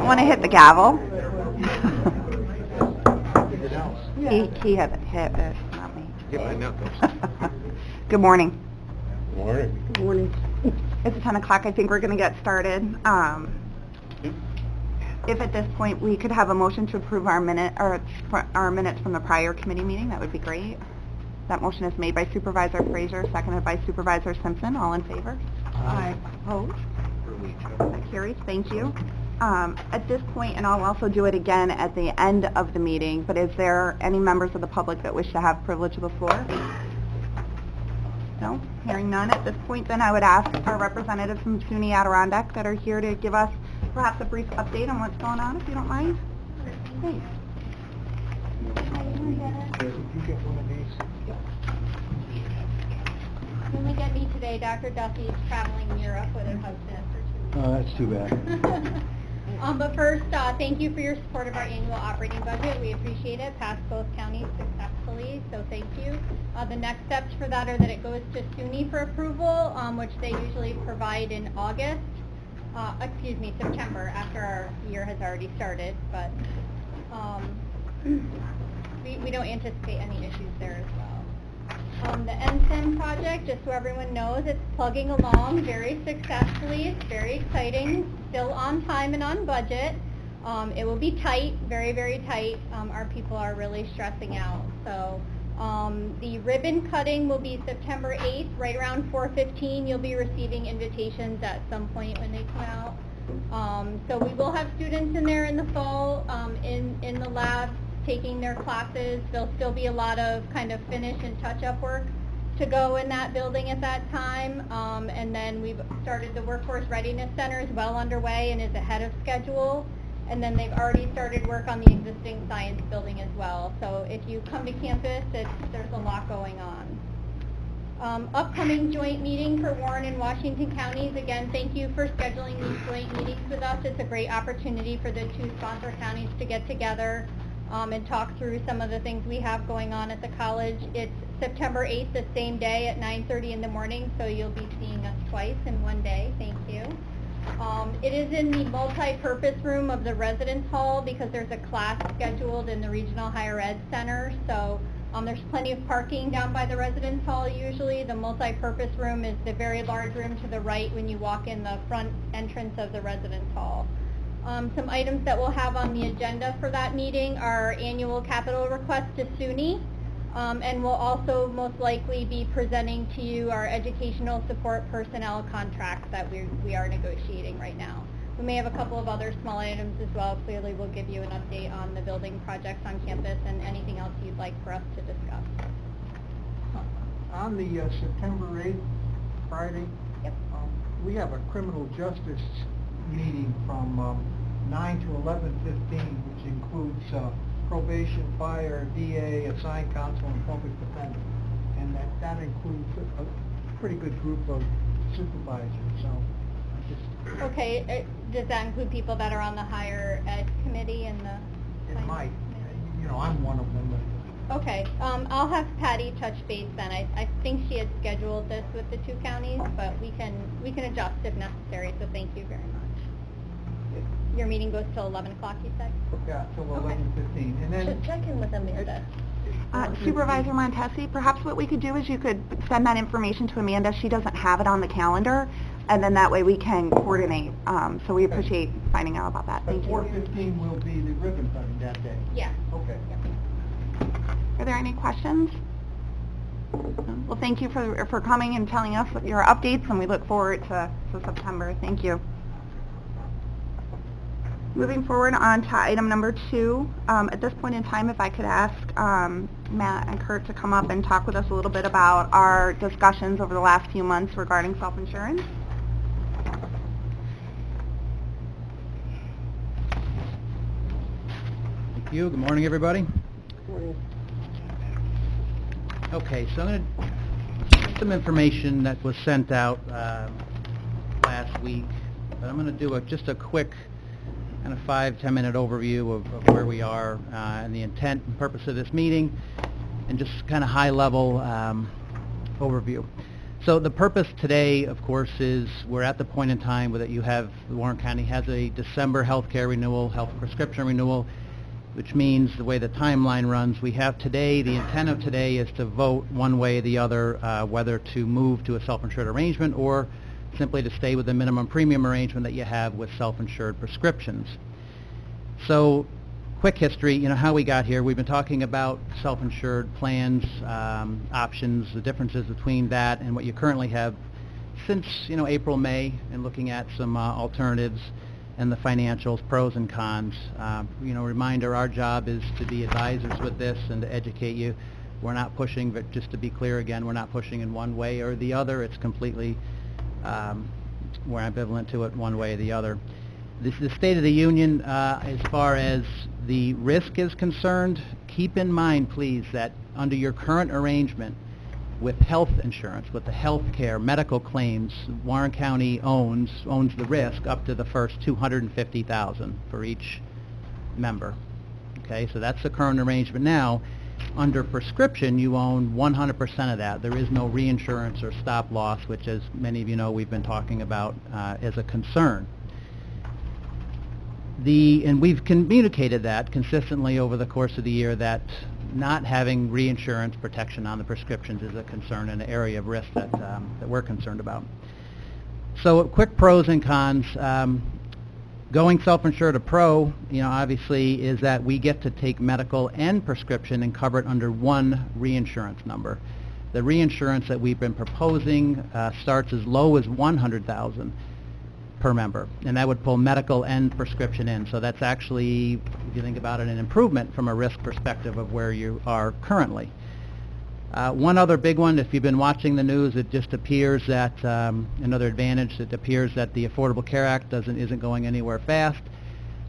don't want to hit the gavel. He had hit it, not me. Yeah, I know. Good morning. Good morning. Good morning. It's 10 o'clock. I think we're going to get started. If at this point we could have a motion to approve our minutes from the prior committee meeting, that would be great. That motion is made by Supervisor Frazier, seconded by Supervisor Simpson. All in favor? Aye. Opposed? That carries. Thank you. At this point, and I'll also do it again at the end of the meeting, but is there any members of the public that wish to have privilege of the floor? No? Hearing none at this point, then I would ask our representatives from SUNY Adirondack that are here to give us perhaps a brief update on what's going on, if you don't mind. Thanks. You only get me today. Dr. Duffy is traveling in Europe with her husband for 2 weeks. Oh, that's too bad. But first, thank you for your support of our annual operating budget. We appreciate it. Passed both counties successfully, so thank you. The next steps for that are that it goes to SUNY for approval, which they usually provide in September, after our year has already started, but we don't anticipate any issues there as well. The NSIM project, just so everyone knows, it's plugging along very successfully. It's very exciting, still on time and on budget. It will be tight, very, very tight. Our people are really stressing out. So the ribbon cutting will be September 8th, right around 4:15. You'll be receiving invitations at some point when they come out. So we will have students in there in the fall in the lab taking their classes. There'll still be a lot of kind of finish and touch-up work to go in that building at that time. And then we've started the Workforce Readiness Center is well underway and is ahead of schedule. And then they've already started work on the existing science building as well. So if you come to campus, there's a lot going on. Upcoming joint meeting for Warren and Washington counties. Again, thank you for scheduling these joint meetings with us. It's a great opportunity for the two sponsor counties to get together and talk through some of the things we have going on at the college. It's September 8th, the same day at 9:30 in the morning, so you'll be seeing us twice in one day. Thank you. It is in the multi-purpose room of the residence hall because there's a class scheduled in the Regional Higher Ed Center. So there's plenty of parking down by the residence hall usually. The multi-purpose room is the very large room to the right when you walk in the front entrance of the residence hall. Some items that we'll have on the agenda for that meeting are annual capital request to SUNY. And we'll also most likely be presenting to you our educational support personnel contracts that we are negotiating right now. We may have a couple of other small items as well. Clearly we'll give you an update on the building projects on campus and anything else you'd like for us to discuss. On the September 8th, Friday, Yep. We have a criminal justice meeting from 9 to 11:15, which includes probation, fire, DA, assigned counsel, and public defender. And that includes a pretty good group of supervisors, so just... Okay, does that include people that are on the higher ed committee and the... It might. You know, I'm one of them. But Okay, I'll have Patty touch base then. I think she had scheduled this with the two counties, but we can adjust if necessary, so thank you very much. Your meeting goes till 11 o'clock, you said? yeah, till 11:15. And then... Check in with Amanda. Supervisor Montesi, perhaps what we could do is you could send that information to Amanda. She doesn't have it on the calendar, and then that way we can coordinate. So we appreciate finding out about that. Thank you. 4:15 will be the ribbon cutting that day. Yeah. Okay. Are there any questions? Well, thank you for coming and telling us your updates, and we look forward to September. Thank you. Moving forward on to item number 2, at this point in time, if I could ask Matt and Kurt to come up and talk with us a little bit about our discussions over the last few months regarding self-insurance. Thank you. Good morning, everybody. Okay, so I'm going to some information that was sent out last week, but I'm going to do just a quick kind of 5-10 minute overview of where we are and the intent and purpose of this meeting, and just kind of high level overview. So the purpose today, of course, is we're at the point in time where that you have, Warren County has a December health care renewal, health prescription renewal, which means the way the timeline runs, we have today, the intent of today is to vote one way or the other, whether to move to a self-insured arrangement or simply to stay with the minimum premium arrangement that you have with self-insured prescriptions. So, quick history, how we got here. We've been talking about self-insured plans, options, the differences between that and what you currently have since, April, May, and looking at some alternatives and the financials, pros and cons. Reminder, our job is to be advisors with this and to educate you. We're not pushing, but just to be clear again, we're not pushing in one way or the other. It's completely, we're ambivalent to it one way or the other. This is the State of the Union as far as the risk is concerned. Keep in mind, please, that under your current arrangement with health insurance, with the health care, medical claims, Warren County owns the risk up to the first $250,000 for each member. Okay, so that's the current arrangement now. Under prescription, you own 100% of that. There is no reinsurance or stop loss, which, as many of you know, we've been talking about as a concern. And we've communicated that consistently over the course of the year that not having reinsurance protection on the prescriptions is a concern and an area of risk that we're concerned about. So quick pros and cons. Going self-insured, a pro, obviously, is that we get to take medical and prescription and cover it under one reinsurance number. The reinsurance that we've been proposing starts as low as $100,000 per member, and that would pull medical and prescription in. So that's actually, if you think about it, an improvement from a risk perspective of where you are currently. One other big one, if you've been watching the news, it just appears that another advantage, it appears that the Affordable Care Act isn't going anywhere fast,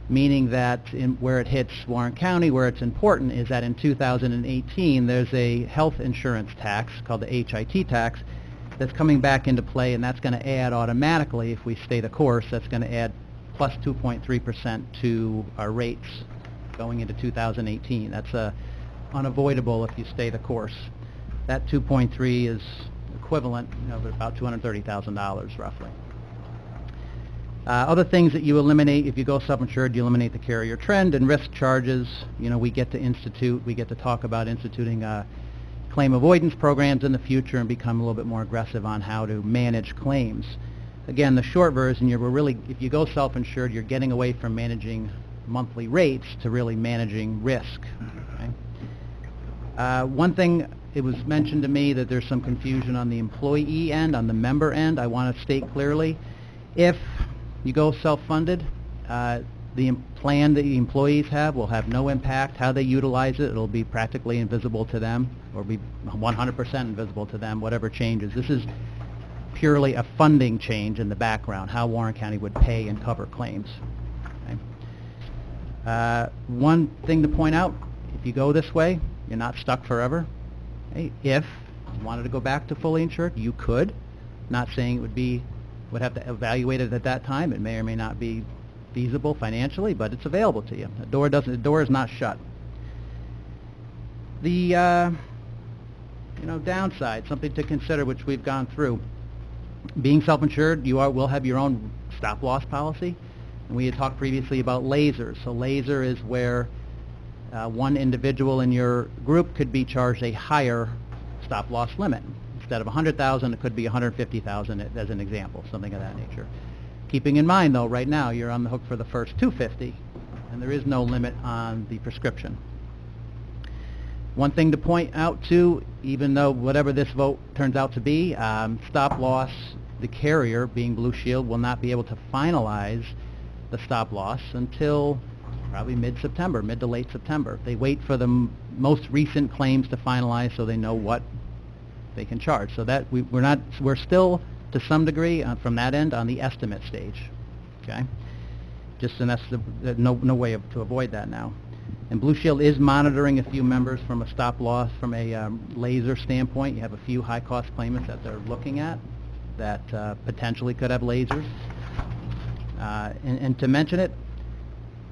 meaning that where it hits Warren County, where it's important, is that in 2018 there's a health insurance tax called the HIT tax that's coming back into play, and that's going to add automatically, if we stay the course, that's going to add plus 2.3% to our rates going into 2018. That's unavoidable if you stay the course. That 2.3 is equivalent, of about $230,000 roughly. Other things that you eliminate if you go self-insured, you eliminate the carrier trend and risk charges. We get to talk about instituting claim avoidance programs in the future and become a little bit more aggressive on how to manage claims. Again, the short version, if you go self-insured, you're getting away from managing monthly rates to really managing risk. Okay? One thing, it was mentioned to me that there's some confusion on the employee end, on the member end. I want to state clearly, if you go self-funded, the plan that the employees have will have no impact. How they utilize it, it'll be practically invisible to them, or be 100% invisible to them, whatever changes. This is purely a funding change in the background, how Warren County would pay and cover claims. Okay? One thing to point out, if you go this way, you're not stuck forever. Okay? If you wanted to go back to fully insured, you could. Not saying it would have to evaluate it at that time. It may or may not be feasible financially, but it's available to you. The door is not shut. The downside, something to consider, which we've gone through. Being self-insured, you will have your own stop-loss policy, and we had talked previously about lasers. So laser is where one individual in your group could be charged a higher stop-loss limit. Instead of $100,000, it could be $150,000 as an example, something of that nature. Keeping in mind, though, right now you're on the hook for the first $250,000, and there is no limit on the prescription. One thing to point out, too, even though whatever this vote turns out to be, stop loss, the carrier, being Blue Shield, will not be able to finalize the stop loss until probably mid-September, mid to late September. They wait for the most recent claims to finalize so they know what they can charge. So that we're still, to some degree, from that end, on the estimate stage. Okay? And that's no way to avoid that now. And Blue Shield is monitoring a few members from a stop loss, from a laser standpoint. You have a few high-cost claimants that they're looking at that potentially could have lasers. And to mention it,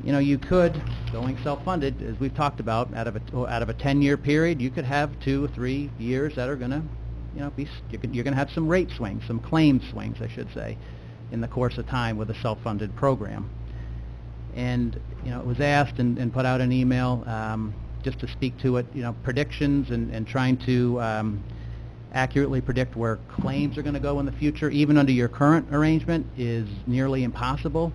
you could, going self-funded, as we've talked about, out of a 10-year period, you could have 2 or 3 years that are going to you're going to have some rate swings, some claim swings, I should say, in the course of time with a self-funded program. And it was asked and put out an email just to speak to it. Predictions and trying to accurately predict where claims are going to go in the future, even under your current arrangement, is nearly impossible.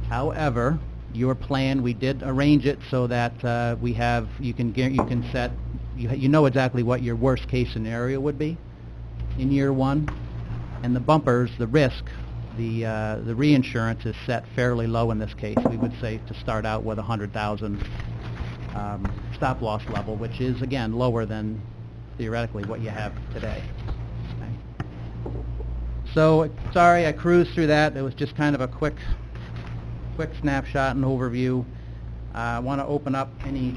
However, your plan, we did arrange it so that you can set, you know exactly what your worst case scenario would be in year one, and the bumpers, the risk, the reinsurance is set fairly low in this case. We would say to start out with 100,000 stop loss level, which is again lower than theoretically what you have today. Okay. So sorry I cruised through that. It was just kind of a quick snapshot and overview. I want to open up any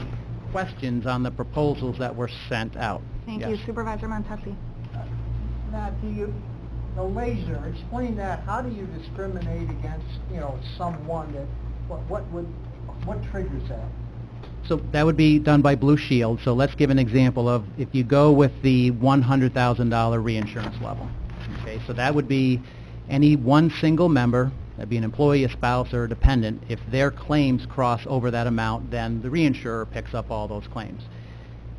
questions on the proposals that were sent out. Thank Yes. you. Supervisor Montesi. Now, the laser, explain that. How do you discriminate against, someone that, what triggers that? So that would be done by Blue Shield. So let's give an example of if you go with the $100,000 reinsurance level. Okay, so that would be any one single member, that'd be an employee, a spouse, or a dependent. If their claims cross over that amount, then the reinsurer picks up all those claims.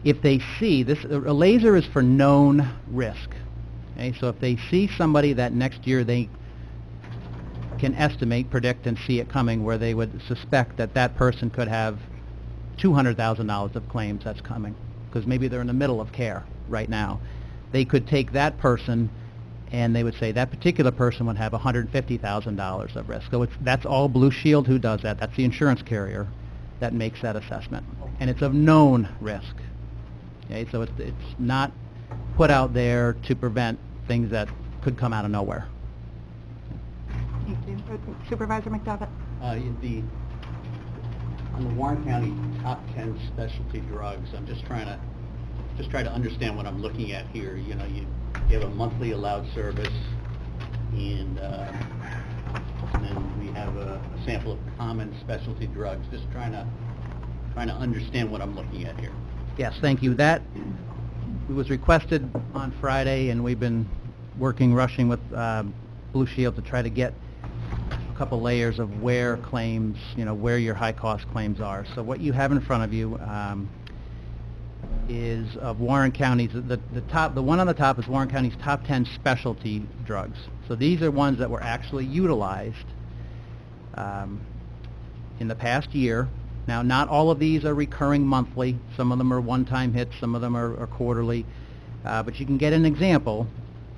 If they see this, a laser is for known risk. Okay, so if they see somebody that next year they can estimate, predict, and see it coming, where they would suspect that that person could have $200,000 of claims that's coming, because maybe they're in the middle of care right now. They could take that person and they would say that particular person would have $150,000 of risk. So that's all Blue Shield who does that. That's the insurance carrier that makes that assessment. And it's of known risk. Okay, so it's not put out there to prevent things that could come out of nowhere. Thank you. Supervisor McDevitt. On the Warren County top 10 specialty drugs, I'm just trying to understand what I'm looking at here. You have a monthly allowed service, and then we have a sample of common specialty drugs. Just trying to understand what I'm looking at here. Yes, thank you. That was requested on Friday, and we've been rushing with Blue Shield to try to get a couple layers of where claims, where your high-cost claims are. So what you have in front of you is of Warren County's, the one on the top is Warren County's top 10 specialty drugs. So these are ones that were actually utilized in the past year. Now, not all of these are recurring monthly. Some of them are one-time hits, some of them are quarterly. But you can get an example.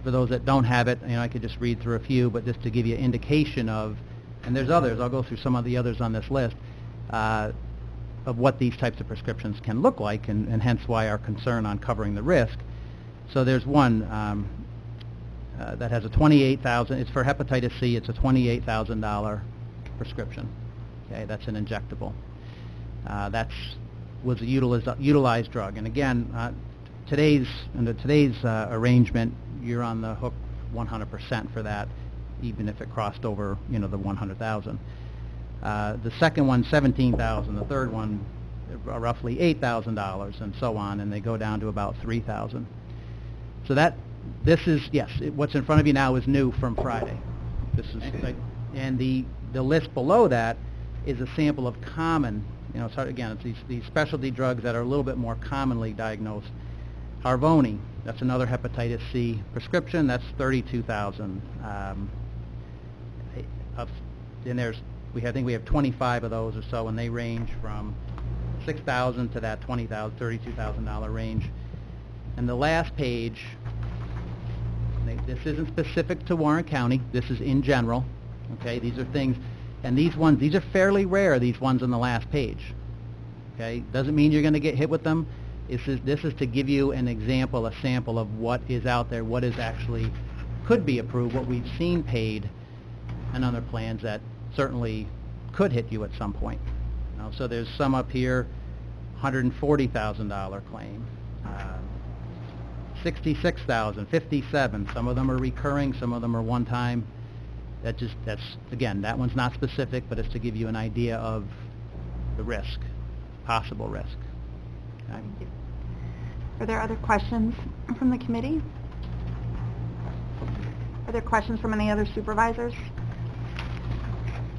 For those that don't have it, I could just read through a few, but just to give you an indication of, and there's others, I'll go through some of the others on this list, of what these types of prescriptions can look like, and hence why our concern on covering the risk. So there's one that has a $28,000, it's for hepatitis C, it's a $28,000 prescription. Okay, that's an injectable. Was a utilized drug. And again, under today's arrangement, you're on the hook 100% for that, even if it crossed over, the 100,000. The second one, $17,000. The third one, roughly $8,000, and so on, and they go down to about $3,000. So this is, yes, what's in front of you now is new from Friday. This is, and the list below that is a sample of common, so again, it's these specialty drugs that are a little bit more commonly diagnosed. Harvoni, that's another hepatitis C prescription. That's $32,000. And I think we have 25 of those or so, and they range from $6,000 to that $20,000, $32,000 range. And the last page, this isn't specific to Warren County. This is in general. Okay, these are things, and these are fairly rare. These ones on the last page. Okay, doesn't mean you're going to get hit with them. This is to give you an example, a sample of what is out there, what is actually could be approved, what we've seen paid, and other plans that certainly could hit you at some point. So there's some up here, $140,000 claim, $66,000, $57,000. Some of them are recurring, some of them are one-time. Again, that one's not specific, but it's to give you an idea of the risk, possible risk. Okay. Are there other questions from the committee? Other questions from any other supervisors?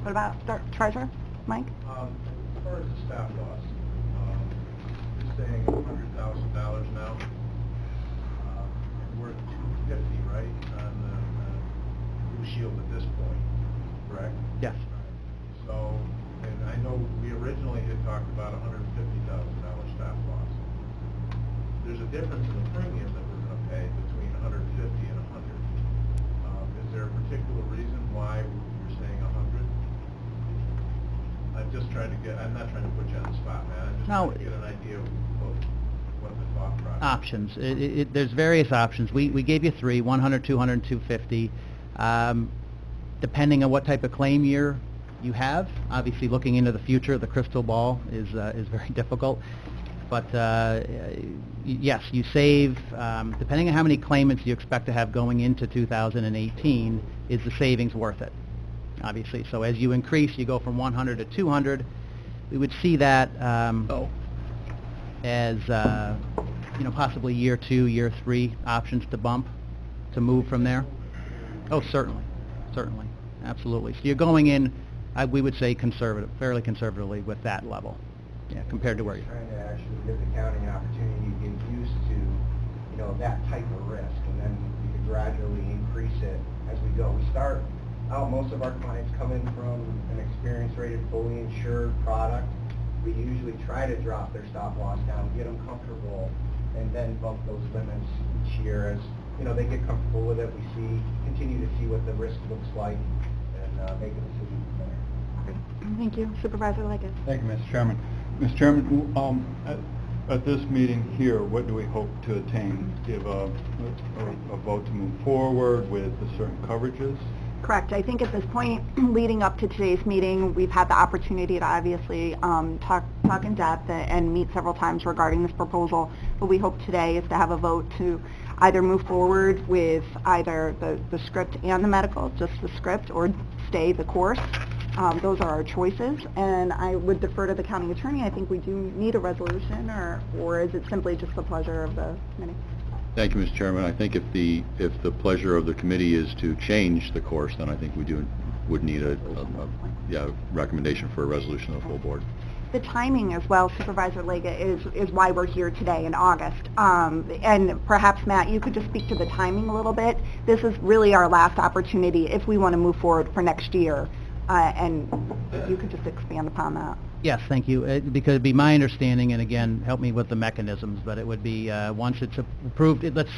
What about Treasurer? Mike? As far as the staff loss, you're saying $100,000 now. We're at $250, right, on the Blue Shield at this point, correct? Yes. So, and I know we originally had talked about $150,000 staff loss. There's a difference in the premium that we're going to pay between $150 and $100. Is there a particular reason why you're saying $100? I'm just trying to get, I'm not trying to put you on the spot, man. I'm just No. trying to get an idea of what the thought process is. Options. There's various options. We gave you three, 100, 200, and 250. Depending on what type of claim year you have, obviously looking into the future, the crystal ball is very difficult. But yes, you save, depending on how many claimants you expect to have going into 2018, is the savings worth it? Obviously. So as you increase, you go from 100 to 200, we would see that as possibly year 2, year 3 options to bump, to move from there. Oh, certainly, absolutely. So you're going in, we would say fairly conservatively with that level, compared to where you're. Trying to actually give the county an opportunity to get used to, that type of risk, and then we could gradually increase it as we go. We start out, most of our clients come in from an experience-rated, fully insured product. We usually try to drop their stop loss down, get them comfortable, and then bump those limits each year as, they get comfortable with it. We continue to see what the risk looks like, and make a decision from there. Thank you. Supervisor Leggett. Thank you, Mr. Chairman. Mr. Chairman, at this meeting here, what do we hope to attain? Give a vote to move forward with the certain coverages? Correct. I think at this point, leading up to today's meeting, we've had the opportunity to obviously talk in depth and meet several times regarding this proposal. What we hope today is to have a vote to either move forward with either the script and the medical, just the script, or stay the course. Those are our choices, and I would defer to the county attorney. I think we do need a resolution, or is it simply just the pleasure of the committee? Thank you, Mr. Chairman. I think if the pleasure of the committee is to change the course, then I think we would need a recommendation for a resolution of the full board. The timing as well, Supervisor Leggett, is why we're here today in August. And perhaps, Matt, you could just speak to the timing a little bit. This is really our last opportunity if we want to move forward for next year. And if you could just expand upon that. Yes, thank you. Because it'd be my understanding, and again, help me with the mechanisms, but it would be once it's approved, let's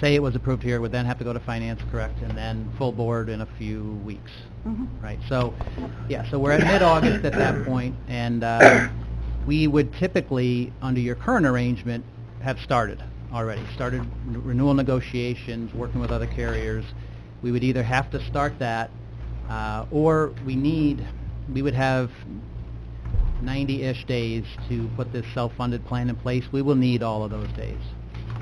say it was approved here, it would then have to go to finance, correct, and then full board in a few weeks, right? So, so we're at mid-August at that point, and we would typically, under your current arrangement, have started renewal negotiations, working with other carriers. We would either have to start that, or we would have 90-ish days to put this self-funded plan in place. We will need all of those days,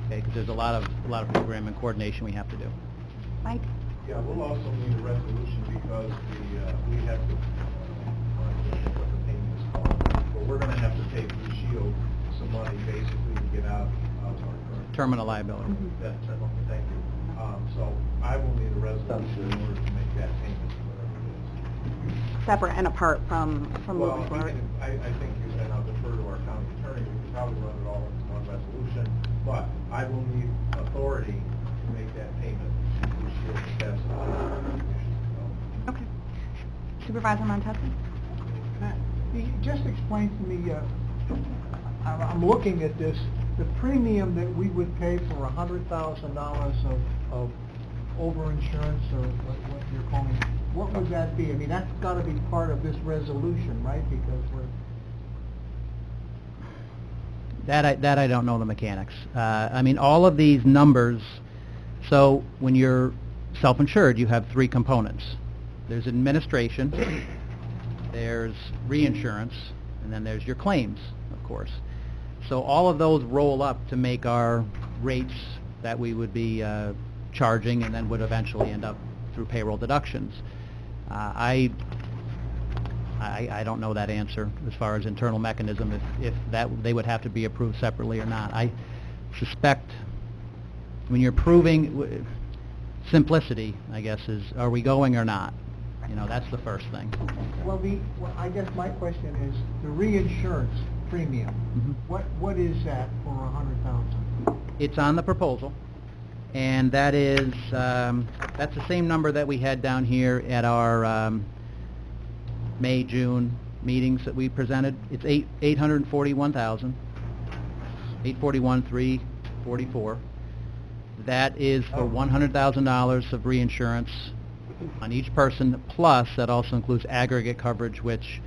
okay? Because there's a lot of program and coordination we have to do. Mike? Yeah, we'll also need a resolution because we have to what the payment is called. But we're going to have to pay Blue Shield some money basically to get out of our current Terminal liability. Thank you. So I will need a resolution in order to make that payment, whatever it is. Separate and apart from Well, moving forward. I think and I'll defer to our county attorney. We can probably run it all into one resolution, but I will need authority to make that payment. Blue Shield steps Okay. Supervisor Montesi? Just explain to me, I'm looking at this, the premium that we would pay for $100,000 of overinsurance, or what you're calling it, what would that be? I mean, that's got to be part of this resolution, right? Because That I don't know the mechanics. I mean, all of these numbers, so when you're self-insured, you have 3 components. There's administration, there's reinsurance, and then there's your claims, of course. So all of those roll up to make our rates that we would be charging, and then would eventually end up through payroll deductions. I don't know that answer as far as internal mechanism, if that they would have to be approved separately or not. I suspect when you're approving, simplicity, I guess, is are we going or not? You know, that's the first thing. Well, I guess my question is, the reinsurance premium, Mhm. what is that for 100,000? It's on the proposal, and that is, that's the same number that we had down here at our May, June meetings that we presented. It's $841,000, $841,344. That is for $100,000 of reinsurance on each person, plus that also includes aggregate coverage, which,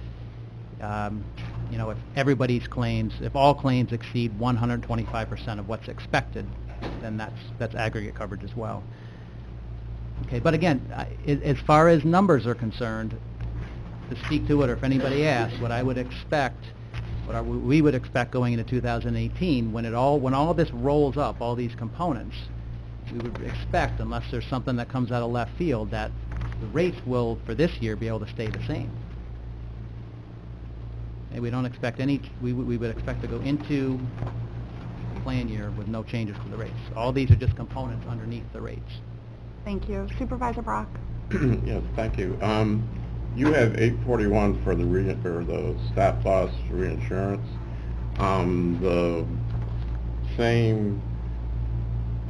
you know, if everybody's claims, if all claims exceed 125% of what's expected, then that's aggregate coverage as well. Okay, but again, as far as numbers are concerned, to speak to it, or if anybody asks, what I would expect, we would expect going into 2018, when all of this rolls up, all these components, we would expect, unless there's something that comes out of left field, that the rates will, for this year, be able to stay the same. And we don't expect we would expect to go into the plan year with no changes to the rates. All these are just components underneath the rates. Thank you. Supervisor Brock? Yes, thank you. You have 841 for the stop loss reinsurance. The same,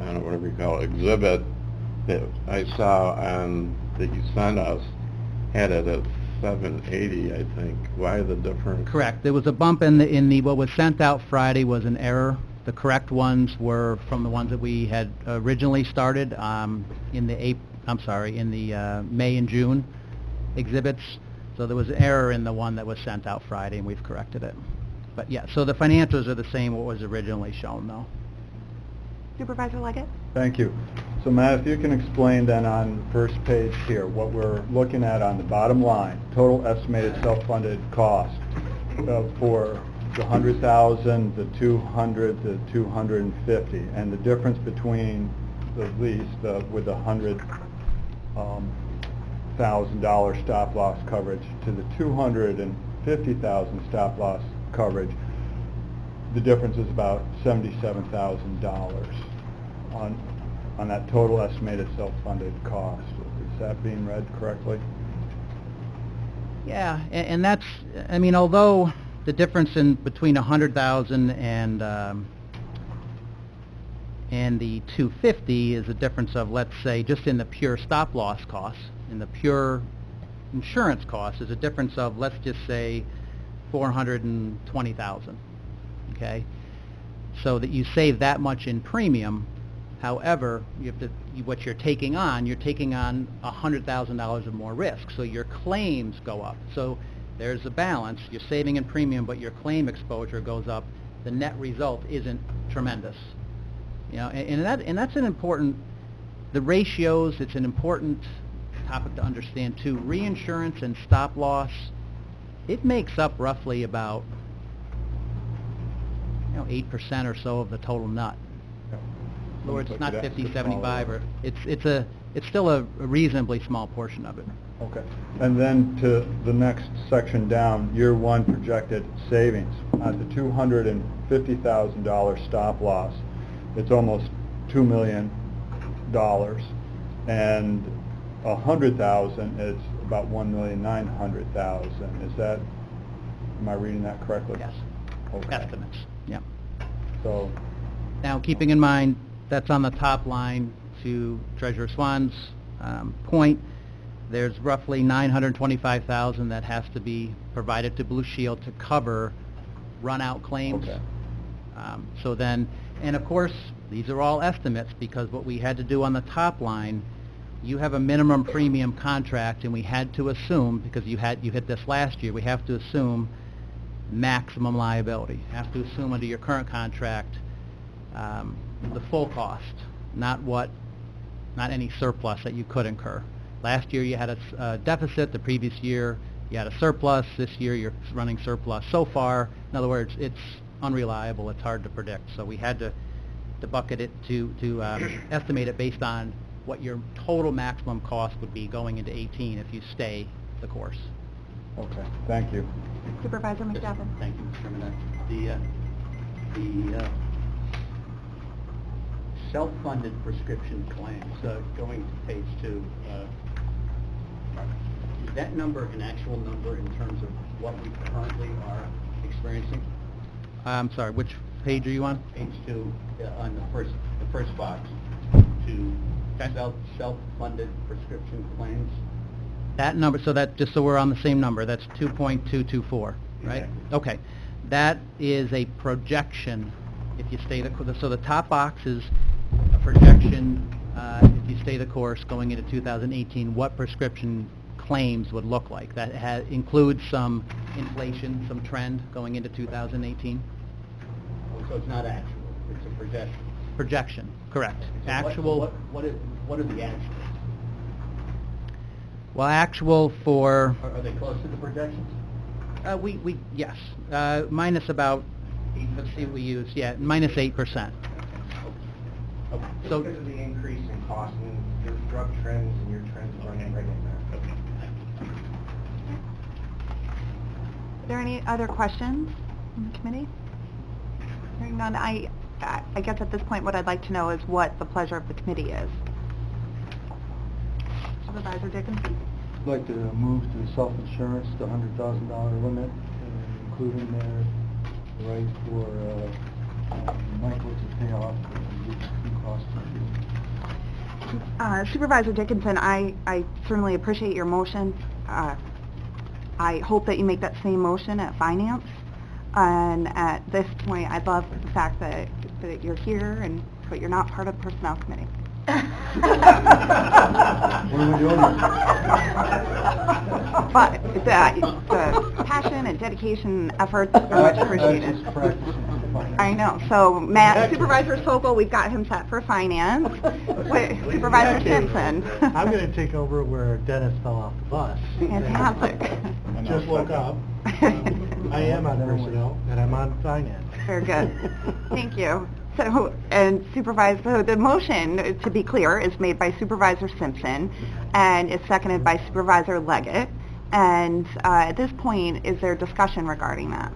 I don't know, whatever you call it, exhibit that I saw that you sent us had it at 780, I think. Why the difference? Correct. There was a bump in the what was sent out Friday was an error. The correct ones were from the ones that we had originally started in the May and June exhibits. So there was an error in the one that was sent out Friday, and we've corrected it. But yeah, so the financials are the same what was originally shown, though. Supervisor Leggett? Thank you. So Matt, if you can explain then on the first page here, what we're looking at on the bottom line, total estimated self-funded cost for the 100,000, the 200, the 250, and the difference between the lease with the $100,000 stop loss coverage to the 250,000 stop loss coverage. The difference is about $77,000 on that total estimated self-funded cost. Is that being read correctly? Yeah, and that's, I mean, although the difference in between 100,000 and the 250 is a difference of, let's say, just in the pure stop loss costs, in the pure insurance costs, is a difference of, let's just say, $420,000. Okay, so that you save that much in premium. However, what you're taking on $100,000 of more risk, so your claims go up. So there's a balance. You're saving in premium, but your claim exposure goes up. The net result isn't tremendous. You know, and that's an important. The ratios. It's an important topic to understand too. Reinsurance and stop loss. It makes up roughly about 8% or so of the total nut. Or it's not 50, 75, or it's still a reasonably small portion of it. Okay. And then to the next section down, year one projected savings. On the $250,000 stop loss, it's almost $2 million, and $100,000, it's about $1,900,000. Is that? Am I reading that correctly? Yes. Okay. Estimates. Yeah. So. Now, keeping in mind that's on the top line to Treasurer Swan's point, there's roughly $925,000 that has to be provided to Blue Shield to cover run-out claims. Okay. So then, and of course, these are all estimates because what we had to do on the top line, you have a minimum premium contract, and we had to assume, because you hit this last year, we have to assume maximum liability. You have to assume under your current contract the full cost, not any surplus that you could incur. Last year you had a deficit, the previous year you had a surplus, this year you're running surplus. So far, in other words, it's unreliable, it's hard to predict. So we had to bucket it to estimate it based on what your total maximum cost would be going into 18 if you stay the course. Okay, thank you. Supervisor McDevitt? Thank you, Mr. Chairman. The self-funded prescription claims, going to page 2, is that number an actual number in terms of what we currently are experiencing? I'm sorry, which page are you on? Page 2, on the first box, to self-funded prescription claims. That number, so that, just so we're on the same number, that's 2.224, right? Exactly. Okay. That is a projection, if you stay so the top box is a projection, if you stay the course going into 2018, what prescription claims would look like. That includes some inflation, some trend going into 2018. So it's not actual, it's a projection. Projection, correct. So Actual. What are the actuals? Well, actual for... Are they close to the projections? Yes. Minus about, let's see what we use, minus 8%. Okay. Just because of the increase in cost and your drug trends and your trends running right in there. Are there any other questions from the committee? Hearing none, I guess at this point what I'd like to know is what the pleasure of the committee is. Supervisor Dickinson? I'd like to move to self-insurance, the $100,000 limit, including their right for Michael to pay off the costs. Supervisor Dickinson, I certainly appreciate your motion. I hope that you make that same motion at Finance. And at this point, I love the fact that you're here, but you're not part of the Personnel Committee. What am I doing? But the passion and dedication, efforts are much appreciated. I know. So Supervisor Sokol, we've got him set for Finance. Supervisor Simpson. I'm going to take over where Dennis fell off the bus. Fantastic. Just woke up. I am on Personnel, and I'm on Finance. Very good. Thank you. So, and Supervisor, the motion, to be clear, is made by Supervisor Simpson and is seconded by Supervisor Leggett. And at this point, is there discussion regarding that?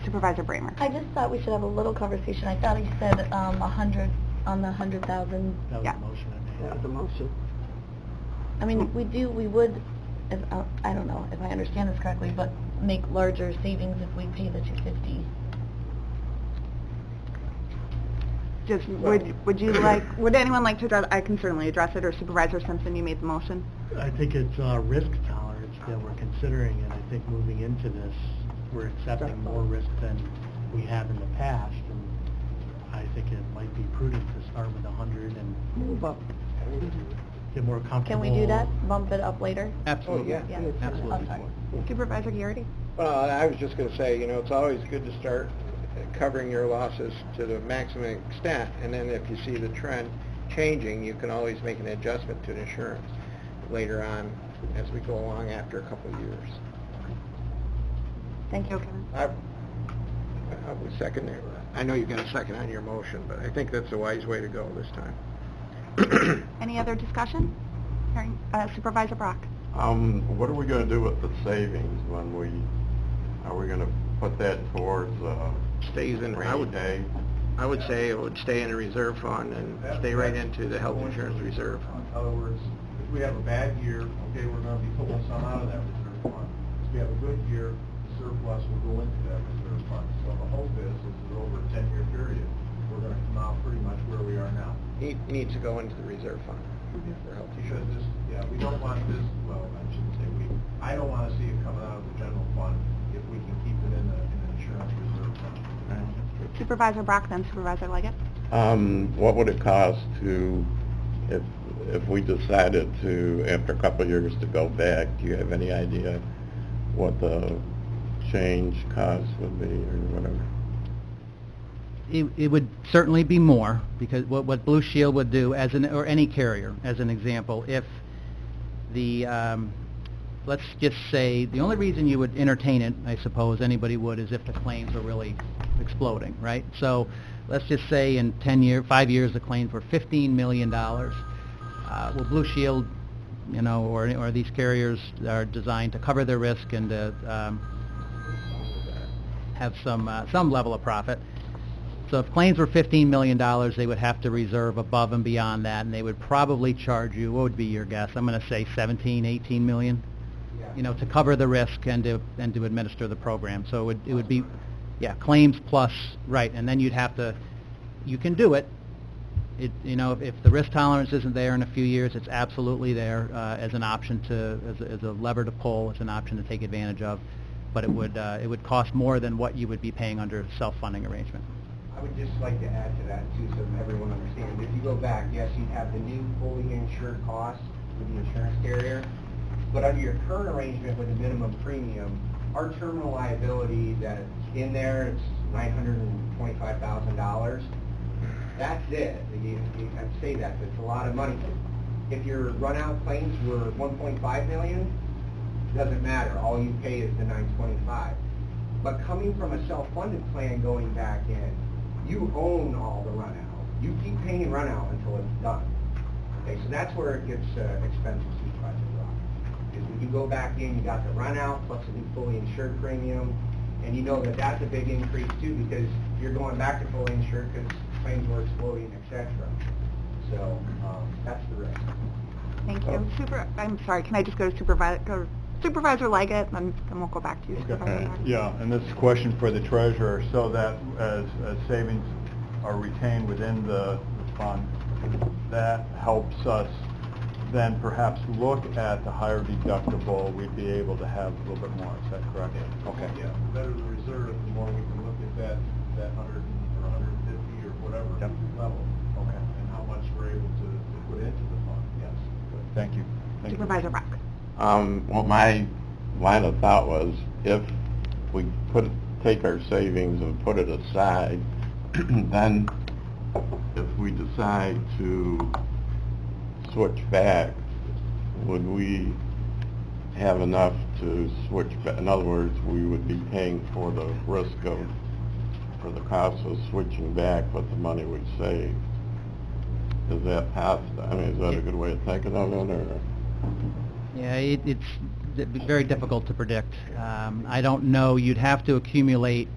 Supervisor Bramer. I just thought we should have a little conversation. I thought he said 100 on the 100,000. That was Yeah. the motion I made. That was the motion. I mean, we would, if, I don't know if I understand this correctly, but make larger savings if we pay the 250. Just, would anyone like to address, I can certainly address it, or Supervisor Simpson, you made the motion? I think it's risk tolerance that we're considering, and I think moving into this, we're accepting more risk than we have in the past, and I think it might be prudent to start with 100 and move up, get more comfortable. Can we do that? Bump it up later? Absolutely. Oh, yeah. Absolutely. I'm sorry. Supervisor Garrity? Well, I was just going to say, it's always good to start covering your losses to the maximum extent, and then if you see the trend changing, you can always make an adjustment to the insurance later on as we go along after a couple of years. Thank you, Kevin. I would second it. I know you're going to second on your motion, but I think that's a wise way to go this time. Any other discussion? Hearing, Supervisor Brock? What are we going to do with the savings when are we going to put that towards Stays in. rainy day? I would say it would stay in a reserve fund and stay right into the health insurance reserve. In other words, if we have a bad year, okay, we're going to be pulling some out of that reserve fund. If we have a good year, the surplus will go into that reserve fund. So the hope is that over a 10-year period, we're going to come out pretty much where we are now. It needs to go into the reserve fund for health Because insurance. we don't want this, well, I shouldn't say we, I don't want to see it coming out of the general fund if we can keep it in the insurance reserve fund. Supervisor Brock, then Supervisor Leggett? What would it cost to, if we decided to, after a couple of years, to go back? Do you have any idea what the change cost would be or whatever? It would certainly be more, because what Blue Shield would do, or any carrier, as an example, if the, let's just say, the only reason you would entertain it, I suppose anybody would, is if the claims were really exploding, right? So let's just say in 5 years the claims were $15 million. Well, Blue Shield, or these carriers are designed to cover their risk and to have some level of profit. So if claims were $15 million, they would have to reserve above and beyond that, and they would probably charge you, what would be your guess? I'm going to say 17, 18 million, Yeah. to cover the risk and to administer the program. So it would be, claims plus, right, and then you'd have to, you can do it. If the risk tolerance isn't there in a few years, it's absolutely there as an option as a lever to pull, as an option to take advantage of. But it would cost more than what you would be paying under a self-funding arrangement. I would just like to add to that too, so everyone understands. If you go back, yes, you'd have the new fully insured costs with the insurance carrier, but under your current arrangement with the minimum premium, our terminal liability that's in there, it's $925,000. That's it. I'd say that, but it's a lot of money. If your run-out claims were $1.5 million, it doesn't matter. All you pay is the $925,000. But coming from a self-funded plan going back in, you own all the run-out. You keep paying run-out until it's done. Okay, so that's where it gets expensive, Supervisor Rock. Because when you go back in, you got the run-out plus the new fully insured premium, and you know that that's a big increase too, because you're going back to fully insured because claims were exploding, etc. So that's the risk. Thank you. I'm sorry, can I just go to Supervisor Leggett, and then we'll go back to you, Supervisor Leggett. Yeah, and this is a question for the treasurer, so that as savings are retained within the fund, that helps us then perhaps look at the higher deductible, we'd be able to have a little bit more, is that correct? Yeah. Okay. Yeah, the better the reserve, the more we can look at that 100 or 150 or whatever Yep. level. Okay. And how much we're able to put into the fund, yes. Good. Thank you. Thank you. Supervisor Rock. Well, my line of thought was, if we take our savings and put it aside, then if we decide to switch back, would we have enough to switch back? In other words, we would be paying for the risk for the cost of switching back with the money we save. Is that is that a good way of thinking of it, or? Yeah, it's very difficult to predict. I don't know. You'd have to accumulate,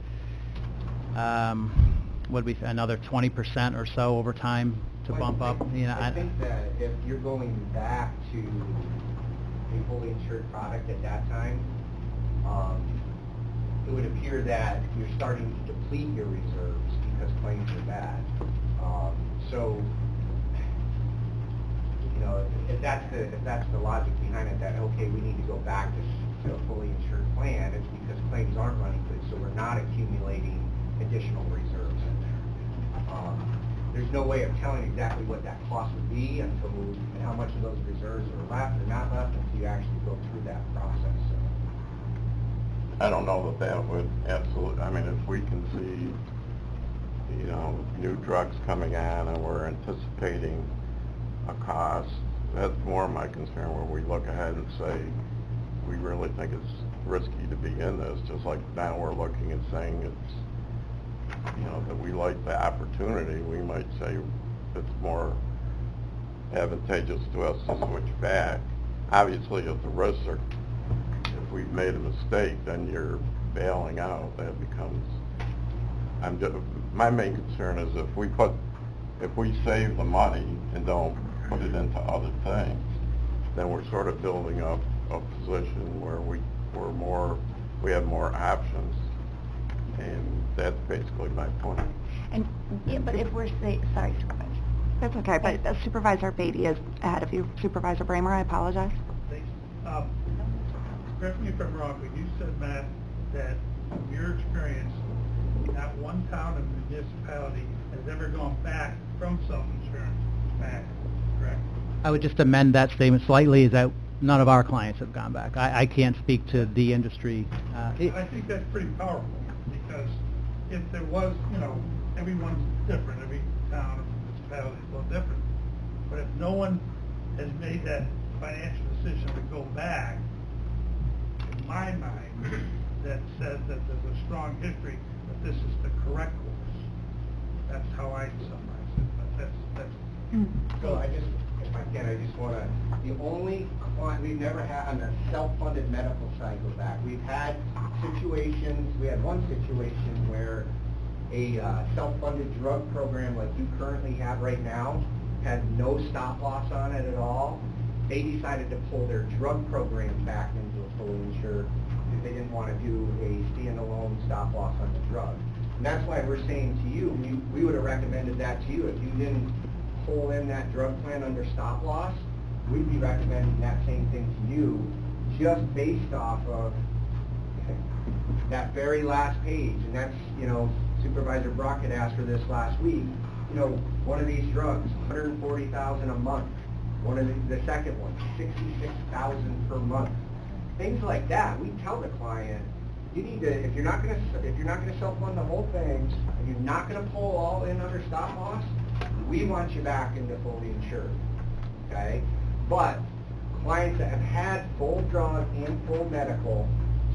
another 20% or so over time to bump up. I think that if you're going back to a fully insured product at that time, it would appear that you're starting to deplete your reserves because claims are bad. So, if that's the logic behind it, that okay, we need to go back to a fully insured plan, it's because claims aren't running good, so we're not accumulating additional reserves in there. There's no way of telling exactly what that cost would be and how much of those reserves are left or not left until you actually go through that process. So. I don't know that would absolutely, if we can see, new drugs coming on and we're anticipating a cost, that's more my concern, where we look ahead and say, we really think it's risky to be in this, just like now we're looking and saying it's, that we like the opportunity, we might say it's more advantageous to us to switch back. Obviously, if the risks are, if we've made a mistake, then you're bailing out. That becomes, my main concern is if we save the money and don't put it into other things, then we're sort of building up a position where we have more options, and that's basically my point. And but if we're sorry, Supervisor. That's okay, but Supervisor Beatty is ahead of you. Supervisor Bramer, I apologize. Thanks. Correct me if I'm wrong, but you said, Matt, that from your experience, not one town or municipality has ever gone back from self-insurance back, correct? I would just amend that statement slightly, is that none of our clients have gone back. I can't speak to the industry. I think that's pretty powerful, because if there was, everyone's different, every town or municipality is a little different. But if no one has made that financial decision to go back, in my mind, that says that there's a strong history that this is the correct course. That's how I summarize it, but that's. So if I just want to, the only client we've never had on the self-funded medical side go back. We've had situations, we had one situation where a self-funded drug program like you currently have right now, had no stop loss on it at all, they decided to pull their drug program back into a fully insured because they didn't want to do a standalone stop loss on the drug. And that's why we're saying to you, we would have recommended that to you. If you didn't pull in that drug plan under stop loss, we'd be recommending that same thing to you, just based off of that very last page. And that's, you know, Supervisor Brock had asked for this last week. You know, one of these drugs, $140,000 a month. One of the second one, $66,000 per month. Things like that. We tell the client, you need to, if you're not going to self-fund the whole thing, and you're not going to pull all in under stop loss, we want you back into fully insured. Okay? But clients that have had full drug and full medical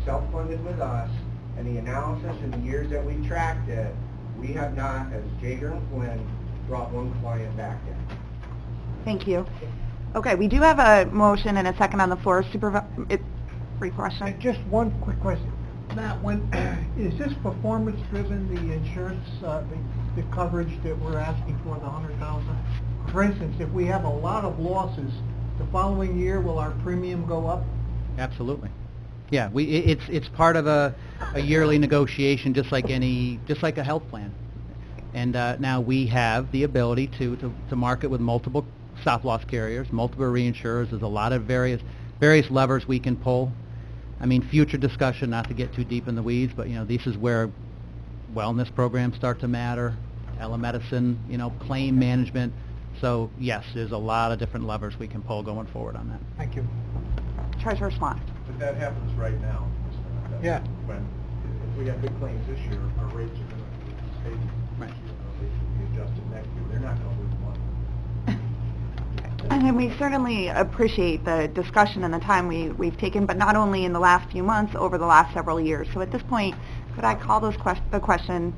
self-funded with us, and the analysis in the years that we've tracked it, we have not, as Jager and Flynn, brought one client back yet. Thank you. Okay, we do have a motion and a second on the floor. Brief question. Just one quick question. Matt, is this performance-driven, the insurance, the coverage that we're asking for, the $100,000? For instance, if we have a lot of losses, the following year, will our premium go up? Absolutely. Yeah, it's part of a yearly negotiation, just like a health plan. And now we have the ability to market with multiple stop-loss carriers, multiple reinsurers. There's a lot of various levers we can pull. I mean, future discussion, not to get too deep in the weeds, but, you know, this is where wellness programs start to matter, telemedicine, you know, claim management. So, yes, there's a lot of different levers we can pull going forward on that. Thank you. Treasurer Swan. But that happens right now. Yeah. When, if we have big claims this year, our rates are going to be stable. Right. They should be adjusted next year. They're not going to lose money. And then we certainly appreciate the discussion and the time we've taken, but not only in the last few months, over the last several years. So at this point, could I call the question,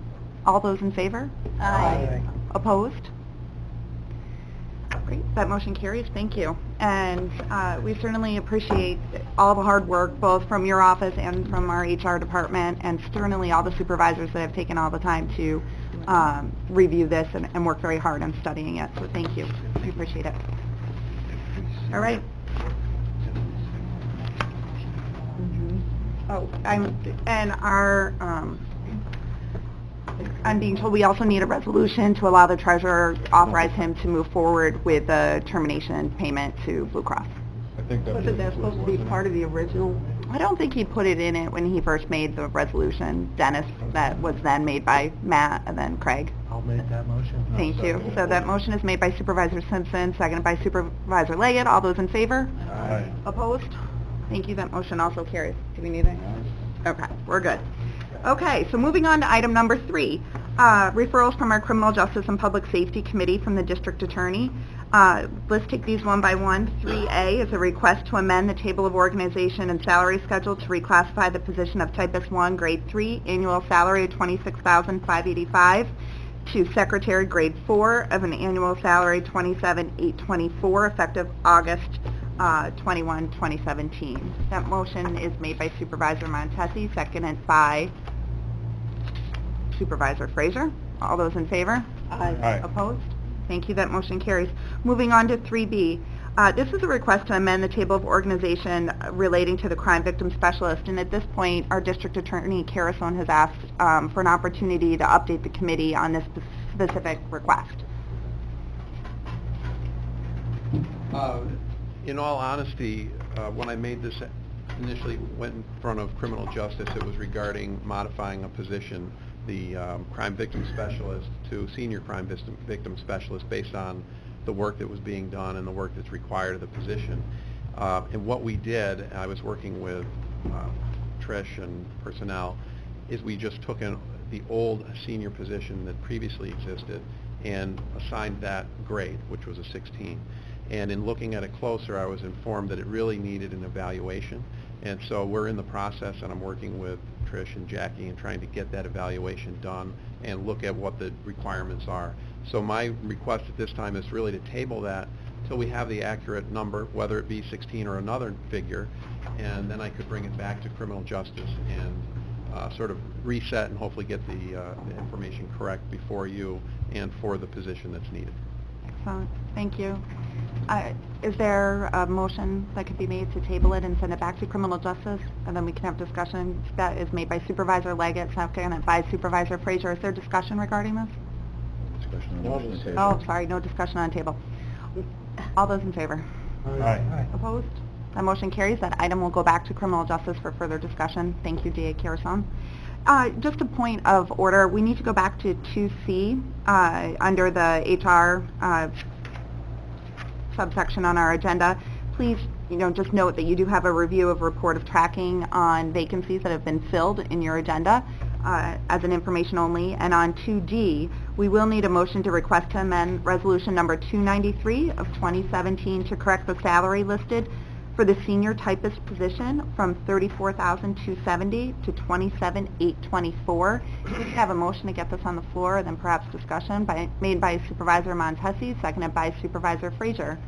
all those in favor? Aye. Opposed? Great, that motion carries. Thank you. And we certainly appreciate all the hard work, both from your office and from our HR department, and certainly all the supervisors that have taken all the time to review this and work very hard on studying it. So thank you. We appreciate it. All right. Oh, I'm being told we also need a resolution to allow the treasurer, authorize him to move forward with the termination payment to Blue Cross. I think that Wasn't that supposed to be part of the original? I don't think he put it in it when he first made the resolution, Dennis, that was then made by Matt and then Craig. I'll make that motion. Thank you. So that motion is made by Supervisor Simpson, seconded by Supervisor Leggett. All those in favor? Aye. Opposed? Thank you. That motion also carries. Do we need it? Okay, we're good. Okay, so moving on to item number 3, referrals from our Criminal Justice and Public Safety Committee from the District Attorney. Let's take these one by one. 3A is a request to amend the table of organization and salary schedule to reclassify the position of Typist 1, Grade 3, annual salary of $26,585 to Secretary, Grade 4, of an annual salary of $27,824, effective August 21, 2017. That motion is made by Supervisor Montesi, seconded by Supervisor Frazier. All those in favor? Aye. Aye. Opposed? Thank you. That motion carries. Moving on to 3B. This is a request to amend the table of organization relating to the crime victim specialist, and at this point, our District Attorney, Carasone, has asked for an opportunity to update the committee on this specific request. In all honesty, when I made this initially went in front of criminal justice, it was regarding modifying a position, the crime victim specialist to senior crime victim specialist based on the work that was being done and the work that's required of the position. And what we did, I was working with Trish and personnel, is we just took in the old senior position that previously existed and assigned that grade, which was a 16. And in looking at it closer, I was informed that it really needed an evaluation. And so we're in the process, and I'm working with Trish and Jackie and trying to get that evaluation done and look at what the requirements are. So my request at this time is really to table that till we have the accurate number, whether it be 16 or another figure, and then I could bring it back to criminal justice and sort of reset and hopefully get the information correct before you and for the position that's needed. Excellent. Thank you. Is there a motion that could be made to table it and send it back to criminal justice, and then we can have discussion? That is made by Supervisor Leggett, seconded by Supervisor Frazier. Is there discussion regarding this? Discussion on the No motion on the discussion. table. Oh, sorry, no discussion on table. All those in favor? Aye. Opposed? That motion carries. That item will go back to criminal justice for further discussion. Thank you, D.A. Karasan. Just a point of order, we need to go back to 2C under the HR subsection on our agenda. Please, just note that you do have a review of report of tracking on vacancies that have been filled in your agenda as an information only. And on 2D, we will need a motion to request to amend resolution number 293 of 2017 to correct the salary listed for the senior typist position from $34,270 to $27,824. We have a motion to get this on the floor, and then perhaps discussion made by Supervisor Montesi, seconded by Supervisor Frazier.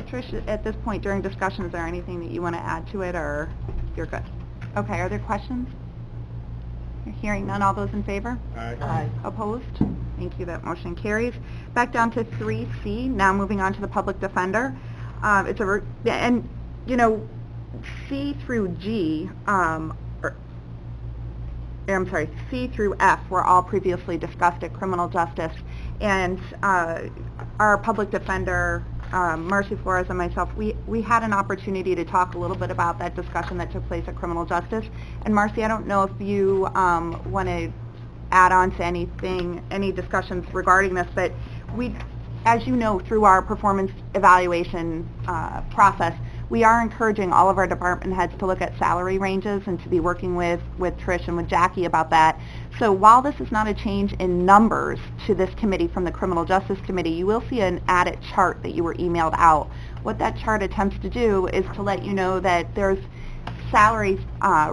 Trish, at this point during discussion, is there anything that you want to add to it, or you're good? Okay, are there questions? Hearing none, all those in favor? Aye. Opposed? Thank you, that motion carries. Back down to 3C, now moving on to the public defender. C through G, C through F were all previously discussed at criminal justice, and our public defender, Marcy Flores and myself, we had an opportunity to talk a little bit about that discussion that took place at criminal justice. And Marcy, I don't know if you want to add on to any discussions regarding this, but as you know, through our performance evaluation process, we are encouraging all of our department heads to look at salary ranges and to be working with Trish and with Jackie about that. So while this is not a change in numbers to this committee from the Criminal Justice Committee, you will see an added chart that you were emailed out. What that chart attempts to do is to let you know that there's salary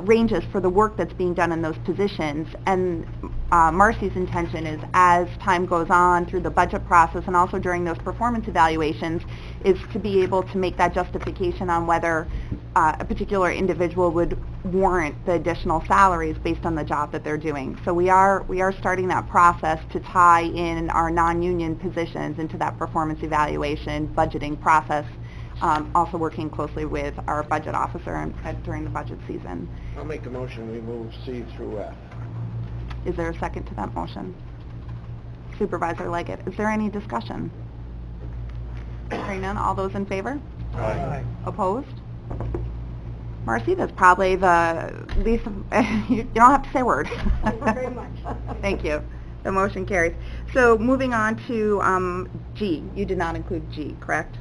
ranges for the work that's being done in those positions, and Marcy's intention is, as time goes on through the budget process and also during those performance evaluations, is to be able to make that justification on whether a particular individual would warrant the additional salaries based on the job that they're doing. So we are starting that process to tie in our non-union positions into that performance evaluation budgeting process. Also working closely with our budget officer during the budget season. I'll make a motion, we move C through F. Is there a second to that motion? Supervisor Leggett, is there any discussion? Hearing none, all those in favor? Aye. Opposed? Marcy, that's probably the least, you don't have to say a word. Thank you very much. Thank you. The motion carries. So moving on to G. You did not include G, correct?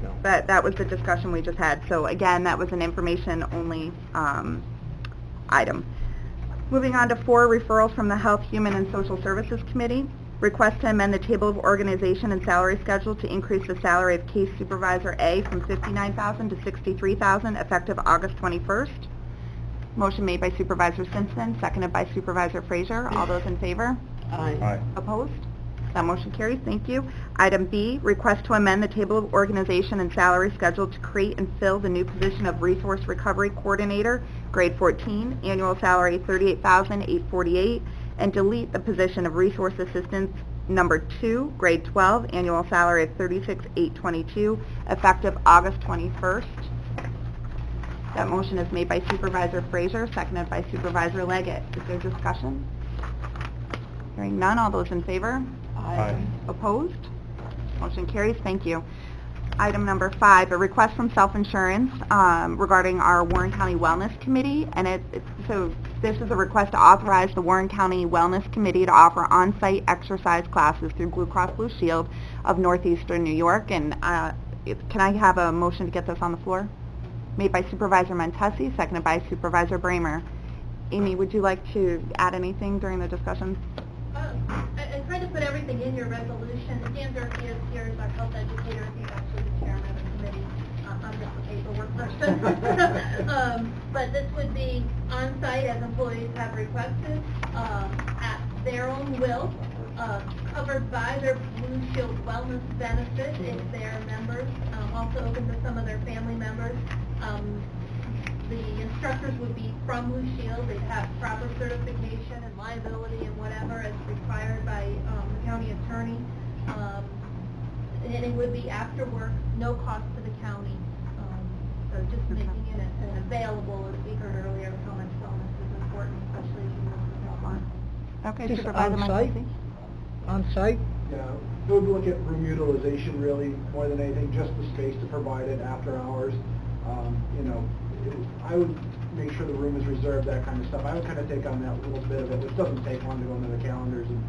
No. But that was the discussion we just had. So again, that was an information-only item. Moving on to 4, referrals from the Health, Human, and Social Services Committee. Request to amend the table of organization and salary schedule to increase the salary of Case Supervisor A from $59,000 to $63,000 effective August 21st. Motion made by Supervisor Simpson, seconded by Supervisor Frazier. All those in favor? Aye. Opposed? That motion carries. Thank you. Item B, request to amend the table of organization and salary schedule to create and fill the new position of Resource Recovery Coordinator, grade 14, annual salary $38,848, and delete the position of Resource Assistant number 2, grade 12, annual salary of $36,822, effective August 21st. That motion is made by Supervisor Frazier, seconded by Supervisor Leggett. Is there discussion? Hearing none, all those in favor? Aye. Opposed? Motion carries. Thank you. Item number 5, a request from self-insurance regarding our Warren County Wellness Committee. And so this is a request to authorize the Warren County Wellness Committee to offer on-site exercise classes through Blue Cross Blue Shield of Northeastern New York. And can I have a motion to get this on the floor? Made by Supervisor Montesi, seconded by Supervisor Bramer. Amy, would you like to add anything during the discussion? I tried to put everything in your resolution. Dan Durkee is here as our health educator. He's actually the chairman of the committee. I'm just a paperwork person. But this would be on-site as employees have requested, at their own will, covered by their Blue Shield wellness benefit if they're members, also open to some of their family members. The instructors would be from Blue Shield. They'd have proper certification and liability and whatever as required by the county attorney. And it would be after work, no cost to the county. So just making it available, as we heard earlier, how much wellness is important, especially if you work with one. Okay, Just Supervisor on-site? Montesi? On-site? Yeah, we would look at room utilization really more than anything, just the space to provide it after hours. I would make sure the room is reserved, that kind of stuff. I would kind of take on that little bit of it, which doesn't take long to go into the calendars and,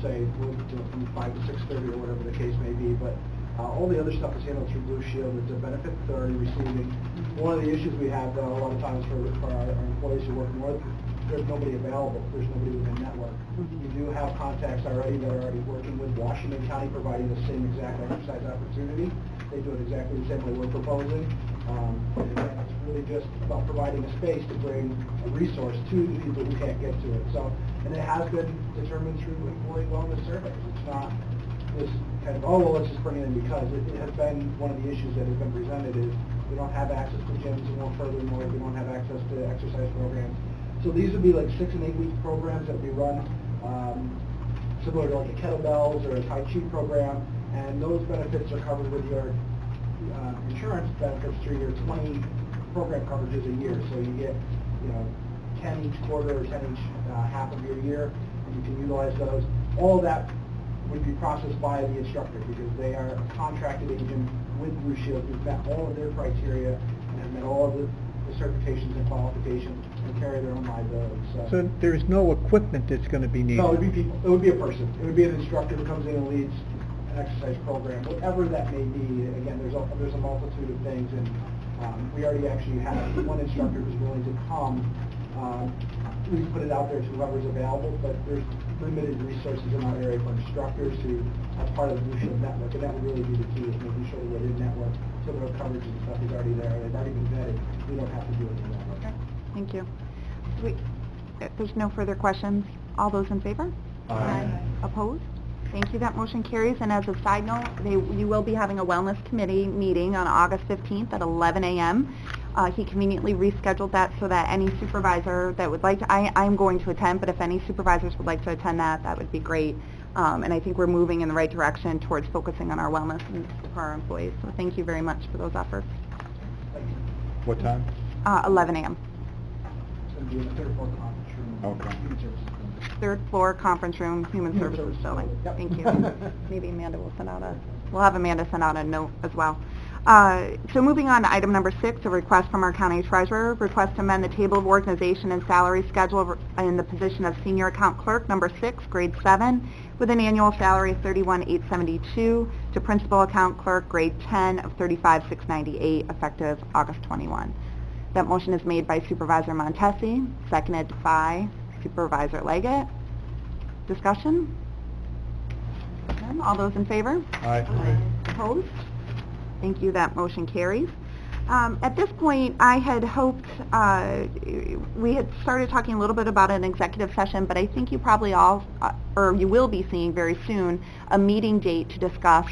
say we'll do it from 5 to 6:30 or whatever the case may be. But all the other stuff is handled through Blue Shield. It's a benefit they're already receiving. One of the issues we have, though, a lot of times for our employees who work north, there's nobody available. There's nobody within network. We do have contacts already that are already working with Washington County, providing the same exact exercise opportunity. They do it exactly the same way we're proposing. And again, it's really just about providing a space to bring a resource to the people who can't get to it. So, and it has been determined through employee wellness surveys. It's not this kind of, oh, well, let's just bring it in because. It has been one of the issues that has been presented is we don't have access to gyms, and more furthermore, we don't have access to exercise programs. So these would be like 6 and 8 week programs that we run, similar to like a kettlebells or a Tai Chi program, and those benefits are covered with your insurance benefits through your 20 program coverages a year. So you get, 10 each quarter or 10 each half of your year, and you can utilize those. All of that would be processed by the instructor because they are a contracted agent with Blue Shield who've met all of their criteria and have met all of the certifications and qualifications and carry their own liability. So there's no equipment that's going to be needed? No, it would be people. It would be a person. It would be an instructor who comes in and leads an exercise program, whatever that may be. Again, there's a multitude of things, and we already actually have one instructor who's willing to come. We put it out there to whoever's available, but there's limited resources in our area for instructors who are part of the Blue Shield network, and that would really be the key, is making sure that we're in network, so their coverage and stuff is already there, they've already been vetted, we don't have to do anything else. Okay, thank you. If there's no further questions, all those in favor? Aye. Opposed? Thank you, that motion carries. And as a side note, you will be having a Wellness Committee meeting on August 15th at 11 a.m. He conveniently rescheduled that so that any supervisor that would like to, I'm going to attend, but if any supervisors would like to attend that would be great. And I think we're moving in the right direction towards focusing on our wellness and for our employees. So thank you very much for those efforts. What time? 11 a.m. It's going to be in the third floor conference room. Okay. Human Services. Third floor conference room, Human Services building. Yep. Thank you. Maybe Amanda will we'll have Amanda send out a note as well. So moving on to item number 6, a request from our county treasurer, request to amend the table of organization and salary schedule in the position of senior account clerk number 6, grade 7, with an annual salary of $31,872 to principal account clerk grade 10 of $35,698 effective August 21. That motion is made by Supervisor Montesi, seconded by Supervisor Leggett. Discussion? None? All those in favor? Aye. Opposed? Thank you, that motion carries. At this point, I had hoped, we had started talking a little bit about an executive session, but I think you probably all, or you will be seeing very soon, a meeting date to discuss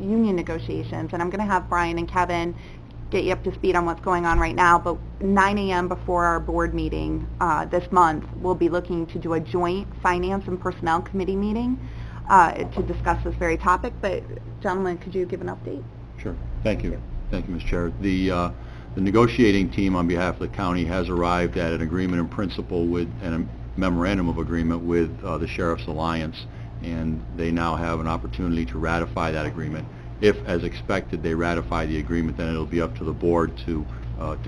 union negotiations. And I'm going to have Brian and Kevin get you up to speed on what's going on right now, but 9 a.m. before our board meeting this month, we'll be looking to do a joint Finance and Personnel Committee meeting to discuss this very topic. But gentlemen, could you give an update? Sure. Thank you. Thank you, Ms. Chair. The negotiating team on behalf of the county has arrived at an agreement in principle with, and a memorandum of agreement with the Sheriff's Alliance, and they now have an opportunity to ratify that agreement. If, as expected, they ratify the agreement, then it'll be up to the board to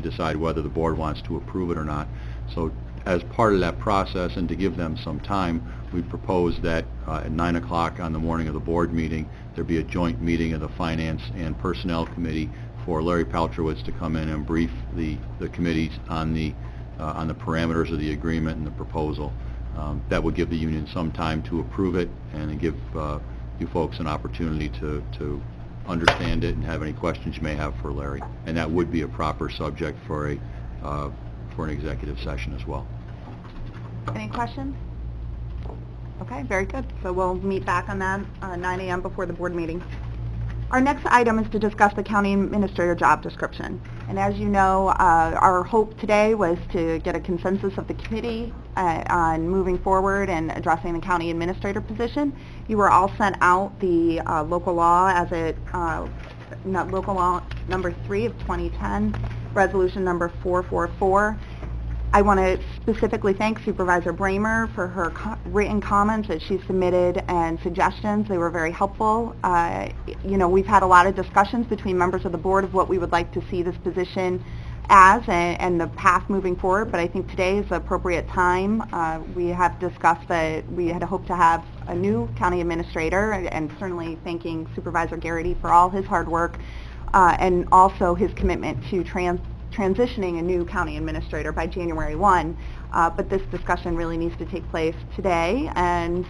decide whether the board wants to approve it or not. So as part of that process, and to give them some time, we propose that at 9 o'clock on the morning of the board meeting, there be a joint meeting of the Finance and Personnel Committee for Larry Paltrowitz to come in and brief the committees on the parameters of the agreement and the proposal. That would give the union some time to approve it and give you folks an opportunity to understand it and have any questions you may have for Larry. And that would be a proper subject for an executive session as well. Any questions? Okay, very good. So we'll meet back on that 9 a.m. before the board meeting. Our next item is to discuss the county administrator job description. And as you know, our hope today was to get a consensus of the committee on moving forward and addressing the county administrator position. You were all sent out the local law as local law number 3 of 2010, resolution number 444. I want to specifically thank Supervisor Bramer for her written comments that she submitted and suggestions. They were very helpful. You know, we've had a lot of discussions between members of the board of what we would like to see this position as and the path moving forward, but I think today is the appropriate time. We have discussed that we had hoped to have a new county administrator, and certainly thanking Supervisor Garrity for all his hard work and also his commitment to transitioning a new county administrator by January 1, but this discussion really needs to take place today, and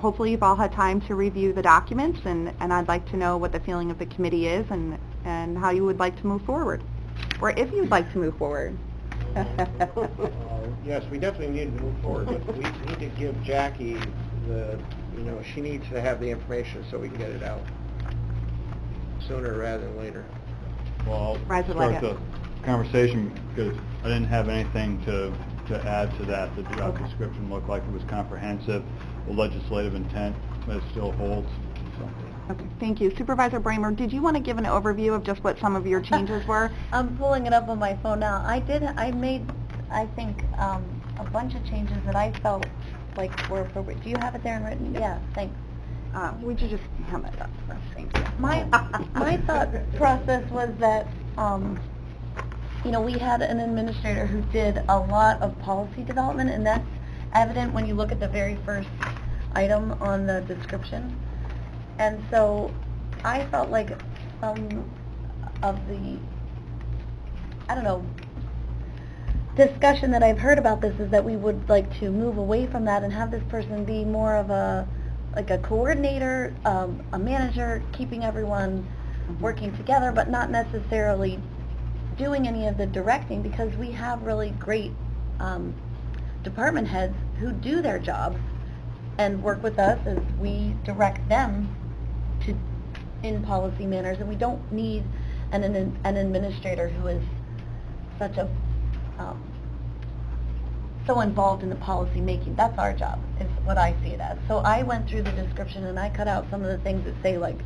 hopefully you've all had time to review the documents, and I'd like to know what the feeling of the committee is and how you would like to move forward, or if you'd like to move forward. Yes, we definitely need to move forward, but we need to give Jackie she needs to have the information so we can get it out sooner rather than later. Well, I'll start the conversation because I didn't have anything to add to that. The job description looked like it was comprehensive. The legislative intent still holds. So. Okay, thank you. Supervisor Bramer, did you want to give an overview of just what some of your changes were? I'm pulling it up on my phone now. I made, I think, a bunch of changes that I felt like were appropriate. Do you have it there in written? Yeah, thanks. Would you just hand that up for us? Thank you. My thought process was that, we had an administrator who did a lot of policy development, and that's evident when you look at the very first item on the description. And so I felt like some of the, discussion that I've heard about this is that we would like to move away from that and have this person be more of a coordinator, a manager, keeping everyone working together, but not necessarily doing any of the directing, because we have really great department heads who do their jobs and work with us as we direct them in policy manners, and we don't need an administrator who is such a so involved in the policy making. That's our job, is what I see it as. So I went through the description and I cut out some of the things that say like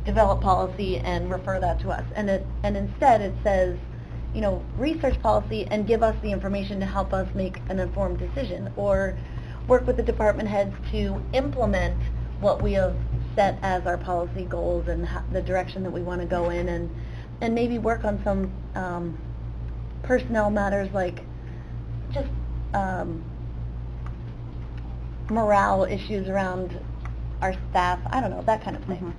develop policy and refer that to us, and instead it says, research policy and give us the information to help us make an informed decision, or work with the department heads to implement what we have set as our policy goals and the direction that we want to go in, and maybe work on some personnel matters like just morale issues around our staff, that kind of thing.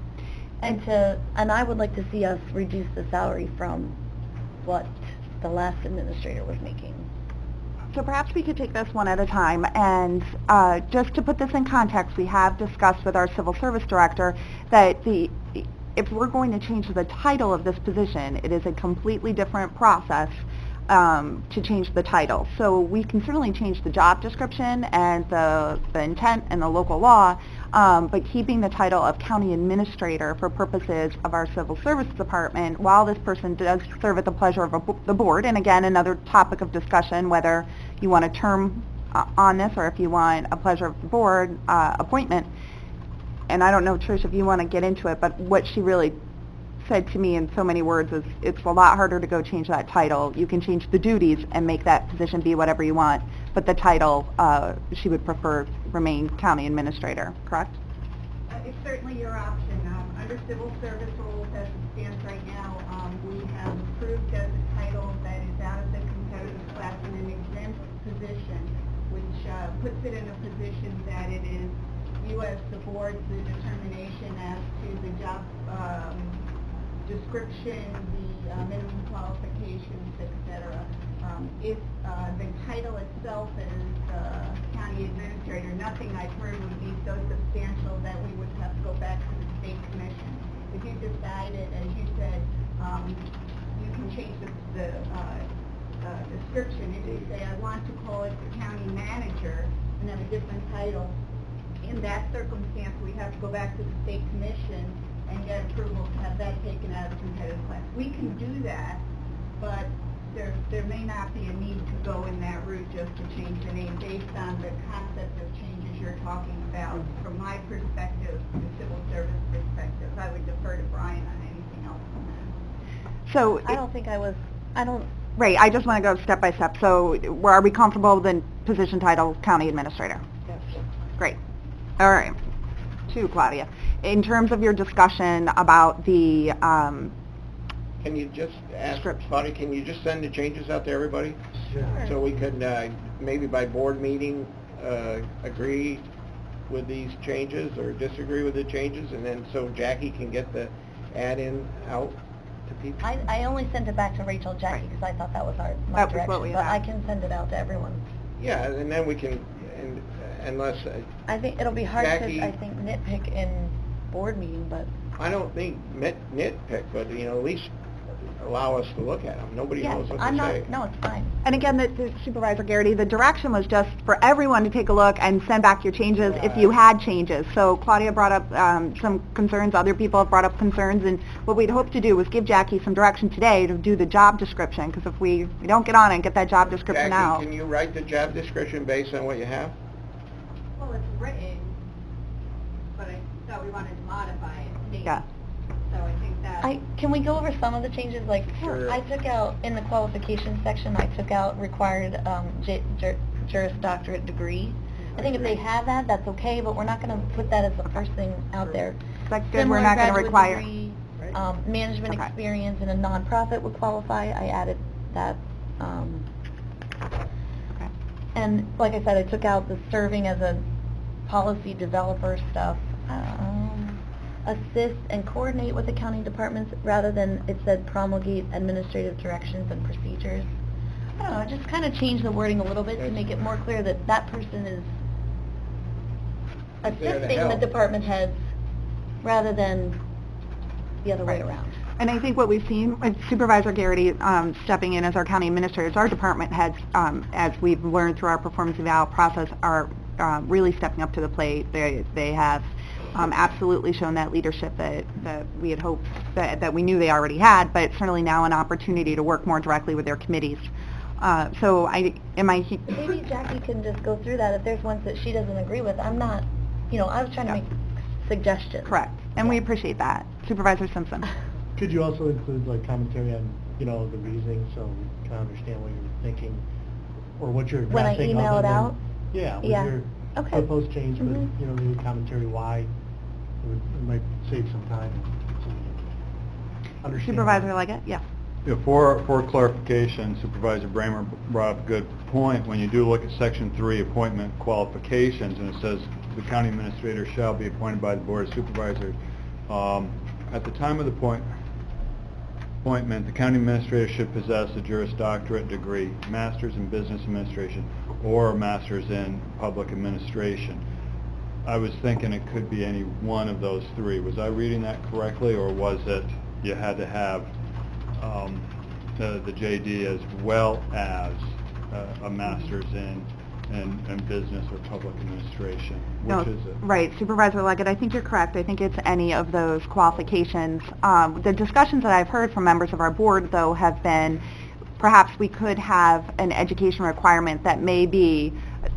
And I would like to see us reduce the salary from what the last administrator was making. So perhaps we could take this one at a time, and just to put this in context, we have discussed with our civil service director that if we're going to change the title of this position, it is a completely different process to change the title. So we can certainly change the job description and the intent and the local law, but keeping the title of county administrator for purposes of our civil service department, while this person does serve at the pleasure of the board, and again, another topic of discussion, whether you want a term on this or if you want a pleasure of the board appointment. And I don't know, Trish, if you want to get into it, but what she really said to me in so many words is it's a lot harder to go change that title. You can change the duties and make that position be whatever you want, but the title, she would prefer remain county administrator, correct? It's certainly your option. Under civil service rules as it stands right now, we have approved as a title that is out of the competitive class in an exempt position, which puts it in a position that it is you as the board's determination as to the job description, the minimum qualifications, etc. If the title itself is county administrator, nothing I've heard would be so substantial that we would have to go back to the state commission. If you decided, as you said, you can change the description. If you say, I want to call it the county manager and have a different title, in that circumstance, we have to go back to the state commission and get approval to have that taken out of the competitive class. We can do that, but there may not be a need to go in that route just to change the name based on the concept of changes you're talking about. From my perspective, the civil service perspective, I would defer to Brian on anything else on that. So Right, I just want to go step by step. So are we comfortable with the position title county administrator? Yes. Great. All right. To Claudia. In terms of your discussion about the Can you just ask, Script. Claudia, can you just send the changes out to everybody? Sure. So we could, maybe by board meeting, agree with these changes or disagree with the changes, and then so Jackie can get the add-in out to people? I only sent it back to Rachel, Jackie, because I thought that was my That was direction, what we but had. I can send it out to everyone. Yeah, and then we can, unless, I think it'll be hard Jackie- to, nitpick in board meeting, but I don't think nitpick, but, at least allow us to look at them. Nobody yes, knows what I'm to not, say. no, it's fine. And again, the Supervisor Garrity, the direction was just for everyone to take a look and send back your changes if you had changes. So Claudia brought up some concerns, other people have brought up concerns, and what we'd hoped to do was give Jackie some direction today to do the job description, because if we don't get on it and get that job description Jackie, out. can you write the job description based on what you have? Well, it's written, but I thought we wanted to modify it. maybe. Yeah. So I think that... Can we go over some of the changes? Like, Sure. I took out, in the qualifications section, I took out required Juris Doctorate degree. I think if they have that, that's okay, but we're not going to put that as the first thing out there. Is that good? Similar We're not going to graduate require. degree, Right. management Okay. experience in a nonprofit would qualify. I added that. Okay. And like I said, I took out the serving as a policy developer stuff. Assist and coordinate with the county departments rather than it said promulgate administrative directions and procedures. I don't know, I just kind of changed the wording a little bit to make it more clear that that person is There to assisting the help. department heads rather than the other way Right. around. And I think what we've seen with Supervisor Garrity stepping in as our county administrators, our department heads, as we've learned through our performance eval process, are really stepping up to the plate. They have absolutely shown that leadership that we had hoped, that we knew they already had, but certainly now an opportunity to work more directly with their committees. So Maybe Jackie can just go through that if there's ones that she doesn't agree with. I'm not, I was trying to make suggestions. Correct, and we appreciate that. Supervisor Simpson. Could you also include like commentary on, the reasoning so we can understand what you're thinking or what you're When I drafting email other it than- out? Yeah, with Yeah. your Okay. proposed change, but, Mhm. maybe commentary why, it might save some time so we can understand. Supervisor Leggett, yes. Yeah, for clarification, Supervisor Bramer brought up a good point. When you do look at Section 3, appointment qualifications, and it says the county administrator shall be appointed by the Board of Supervisors. At the time of the appointment, the county administrator should possess a Juris Doctorate degree, Master's in Business Administration, or a Master's in Public Administration. I was thinking it could be any one of those three. Was I reading that correctly, or was it you had to have the JD as well as a Master's in Business or Public Administration? No, Which is it? right, Supervisor Leggett, I think you're correct. I think it's any of those qualifications. The discussions that I've heard from members of our board, though, have been perhaps we could have an education requirement that may be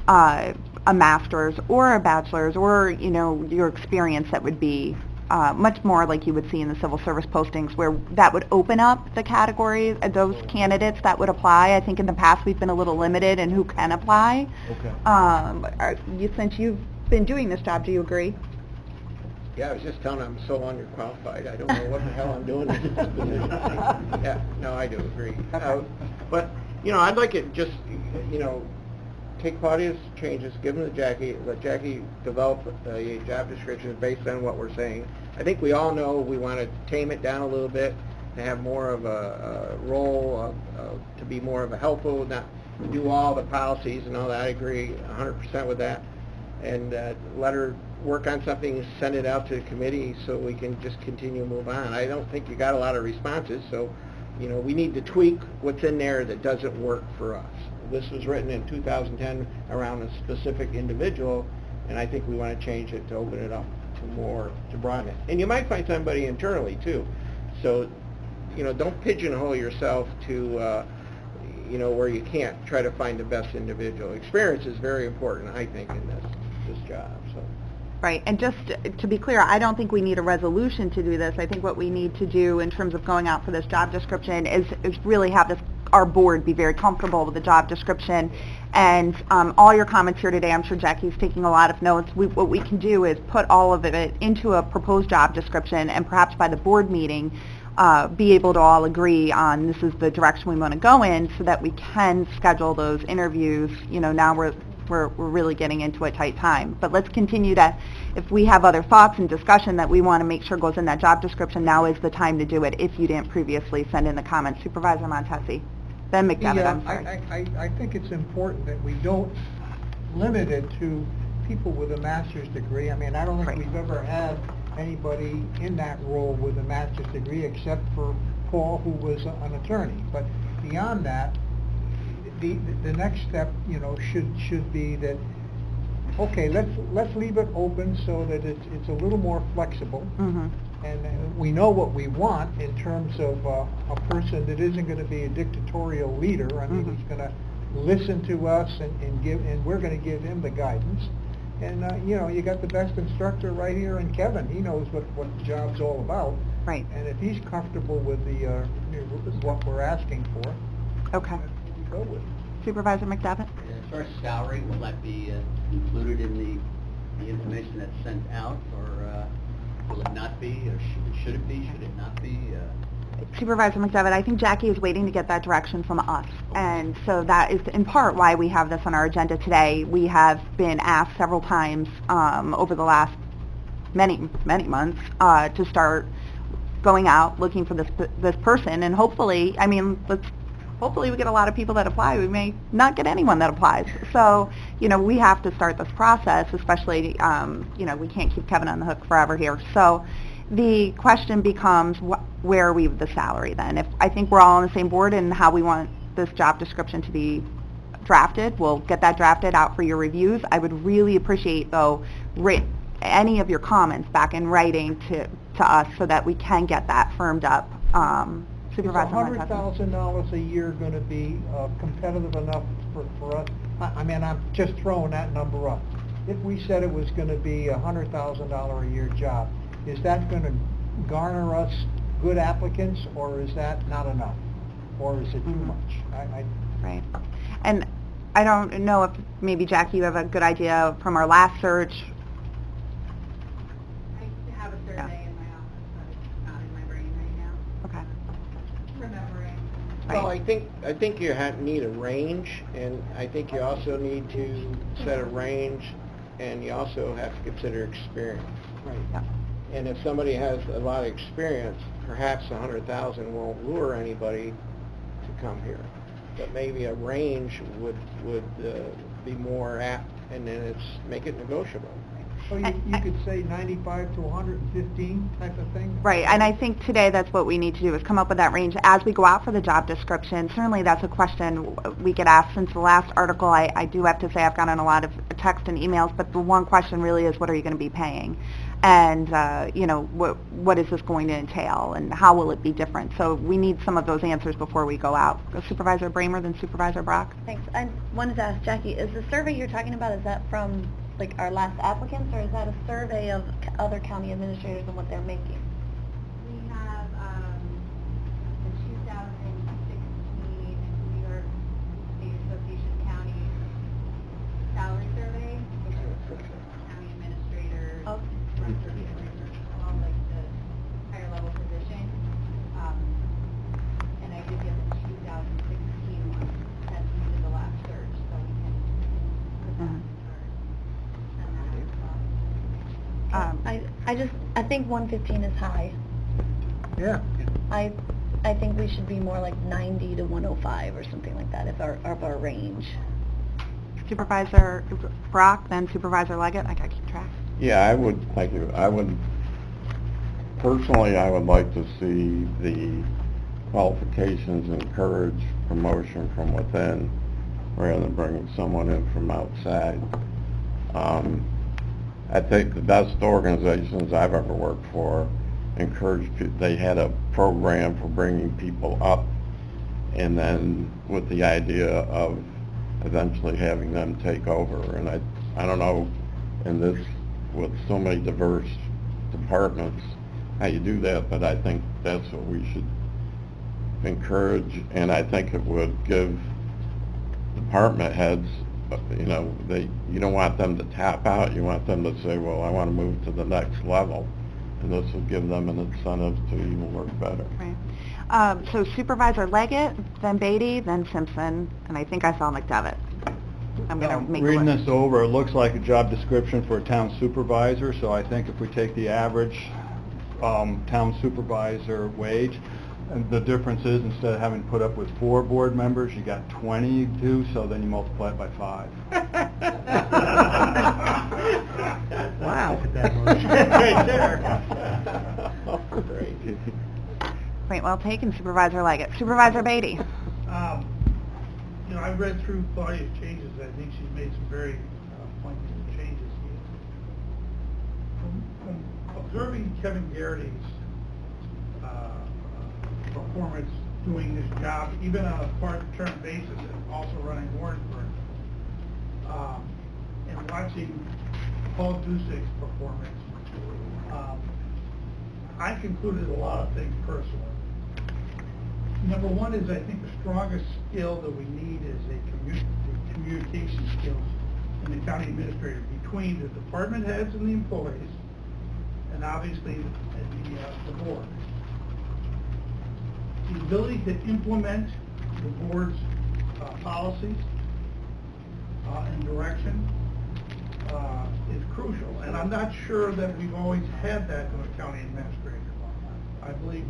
a master's or a bachelor's or, your experience that would be much more like you would see in the civil service postings, where that would open up the categories, those candidates that would apply. I think in the past we've been a little limited in who can apply. Okay. Since you've been doing this job, do you agree? Yeah, I was just telling them I'm so underqualified. I don't know what the hell I'm doing in this position. Yeah, no, I do agree. But, I'd like it just, take Claudia's changes, give them to Jackie, let Jackie develop a job description based on what we're saying. I think we all know we want to tame it down a little bit, to have more of a role, to be more of a helpful, not to do all the policies and all that. I agree 100% with that. And let her work on something, send it out to the committee so we can just continue to move on. I don't think you got a lot of responses, so we need to tweak what's in there that doesn't work for us. This was written in 2010 around a specific individual, and I think we want to change it to open it up to some more to broaden it. And you might find somebody internally too. So, don't pigeonhole yourself to, where you can't try to find the best individual. Experience is very important, I think, in this job. So. Right, and just to be clear, I don't think we need a resolution to do this. I think what we need to do in terms of going out for this job description is really have our board be very comfortable with the job description. And all your comments here today, I'm sure Jackie's taking a lot of notes. What we can do is put all of it into a proposed job description, and perhaps by the board meeting, be able to all agree on this is the direction we want to go in, so that we can schedule those interviews. Now we're really getting into a tight time. But let's continue to, if we have other thoughts and discussion that we want to make sure goes in that job description, now is the time to do it if you didn't previously send in the comments. Supervisor Montesi. Then McDevitt, I'm sorry. I think it's important that we don't limit it to people with a master's degree. I mean, I don't think we've ever had anybody in that role with a master's degree except for Paul, who was an attorney. But beyond that, the next step, should be that, okay, let's leave it open so that it's a little more flexible. Mm-hmm. And we know what we want in terms of a person that isn't going to be a dictatorial leader. I mean, mm-hmm. He's going to listen to us and we're going to give him the guidance. And you got the best instructor right here in Kevin. He knows what the job's all about. Right. And if he's comfortable with what we're asking for, okay. Go with it. Supervisor McDevitt? As far as salary, will that be included in the information that's sent out, or will it not be, or should it be, should it not be? Supervisor McDevitt, I think Jackie is waiting to get that direction from us, and so that is in part why we have this on our agenda today. We have been asked several times over the last many months to start going out looking for this person, and hopefully, hopefully we get a lot of people that apply. We may not get anyone that applies. So, we have to start this process, especially, we can't keep Kevin on the hook forever here. So the question becomes, where are we with the salary then? If I think we're all on the same board in how we want this job description to be drafted, we'll get that drafted out for your reviews. I would really appreciate, though, any of your comments back in writing to us so that we can get that firmed up. Supervisor Montesi. $100,000 a year going to be competitive enough for us? I mean, I'm just throwing that number up. If we said it was going to be a $100,000 a year job, is that going to garner us good applicants, or is that not enough? Or is it too much? Right. And I don't know if maybe, Jackie, you have a good idea from our last search. I have a survey in my office, but it's not in my brain right now. Okay. Remembering. Right. Well, I think you need a range, and I think you also need to set a range, and you also have to consider experience. Right. Yeah. And if somebody has a lot of experience, perhaps 100,000 won't lure anybody to come here. But maybe a range would be more apt, and then make it negotiable. So you could say 95 to 115 type of thing? Right, and I think today that's what we need to do, is come up with that range as we go out for the job description. Certainly that's a question we get asked since the last article. I do have to say I've gotten a lot of text and emails, but the one question really is, what are you going to be paying? And, what is this going to entail, and how will it be different? So we need some of those answers before we go out. Supervisor Bramer, then Supervisor Brock. Thanks. I wanted to ask Jackie, is the survey you're talking about, is that from our last applicants, or is that a survey of other county administrators and what they're making? We have the 2016 New York State Association of County salary survey, which is county administrators, all like the higher level positions. And I did get the 2016 one that's into the last search, so we can put that. I think 115 is high. Yeah. I think we should be more like 90 to 105 or something like that, if our range. Supervisor Brock, then Supervisor Leggett. I gotta keep track. Yeah, thank you. Personally, I would like to see the qualifications encourage promotion from within rather than bringing someone in from outside. I think the best organizations I've ever worked for they had a program for bringing people up, and then with the idea of eventually having them take over. And I don't know, in this, with so many diverse departments, how you do that, but I think that's what we should encourage, and I think it would give department heads, you know, you don't want them to tap out, you want them to say, well, I want to move to the next level, and this will give them an incentive to even work better. Right. So Supervisor Leggett, then Beatty, then Simpson, and I think I saw McDevitt. I'm going to make a Reading list. this over, it looks like a job description for a town supervisor, so I think if we take the average town supervisor wage, and the difference is instead of having to put up with 4 board members, you got 20 you do, so then you multiply it by 5. Wow. Right there. Great. Point well taken, Supervisor Leggett. Supervisor Beatty. You know, I've read through Claudia's changes. I think she's made some very pointed changes here. From observing Kevin Garrity's performance doing this job, even on a part-term basis, and also running Warrensburg, and watching Paul Dusick's performance, I concluded a lot of things personally. Number one is, I think the strongest skill that we need is the communication skills in the county administrator between the department heads and the employees, and obviously the board. The ability to implement the board's policies and direction is crucial, and I'm not sure that we've always had that in a county administrator. I believe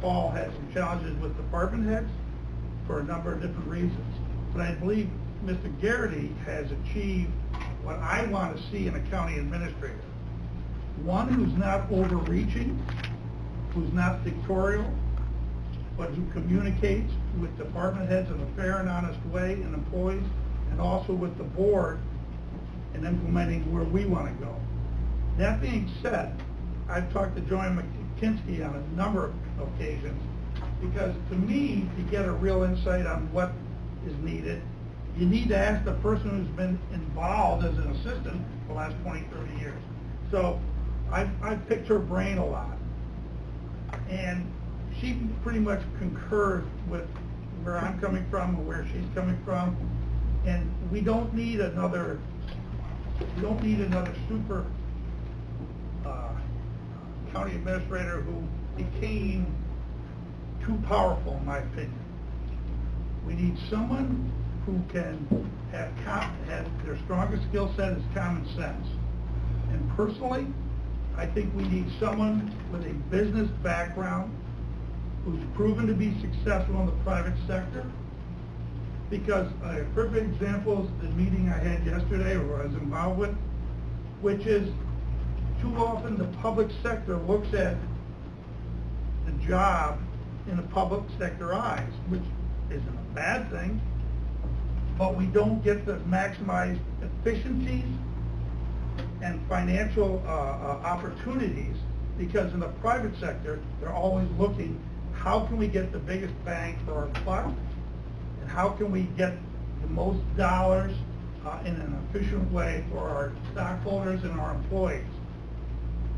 Paul had some challenges with department heads for a number of different reasons, but I believe Mr. Garrity has achieved what I want to see in a county administrator. One who's not overreaching, who's not dictatorial, but who communicates with department heads in a fair and honest way, and employees, and also with the board in implementing where we want to go. That being said, I've talked to Joanne McKinsey on a number of occasions, because to me, to get a real insight on what is needed, you need to ask the person who's been involved as an assistant for the last 20, 30 years. So I've picked her brain a lot, and she pretty much concurs with where I'm coming from and where she's coming from, and we don't need another super county administrator who became too powerful, in my opinion. We need someone who can have their strongest skill set is common sense. And personally, I think we need someone with a business background who's proven to be successful in the private sector. Because a perfect example is the meeting I had yesterday, or I was involved with, which is too often the public sector looks at the job in the public sector eyes, which isn't a bad thing, but we don't get to maximize efficiencies and financial opportunities, because in the private sector, they're always looking, how can we get the biggest bang for our buck, and how can we get the most dollars in an efficient way for our stockholders and our employees.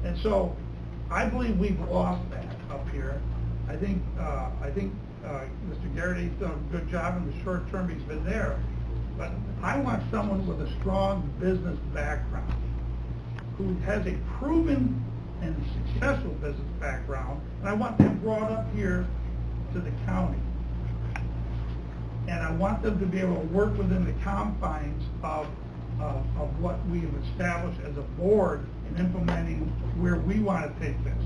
And so I believe we've lost that up here. I think Mr. Garrity's done a good job in the short term he's been there, but I want someone with a strong business background who has a proven and successful business background, and I want them brought up here to the county. And I want them to be able to work within the confines of what we have established as a board in implementing where we want to take this.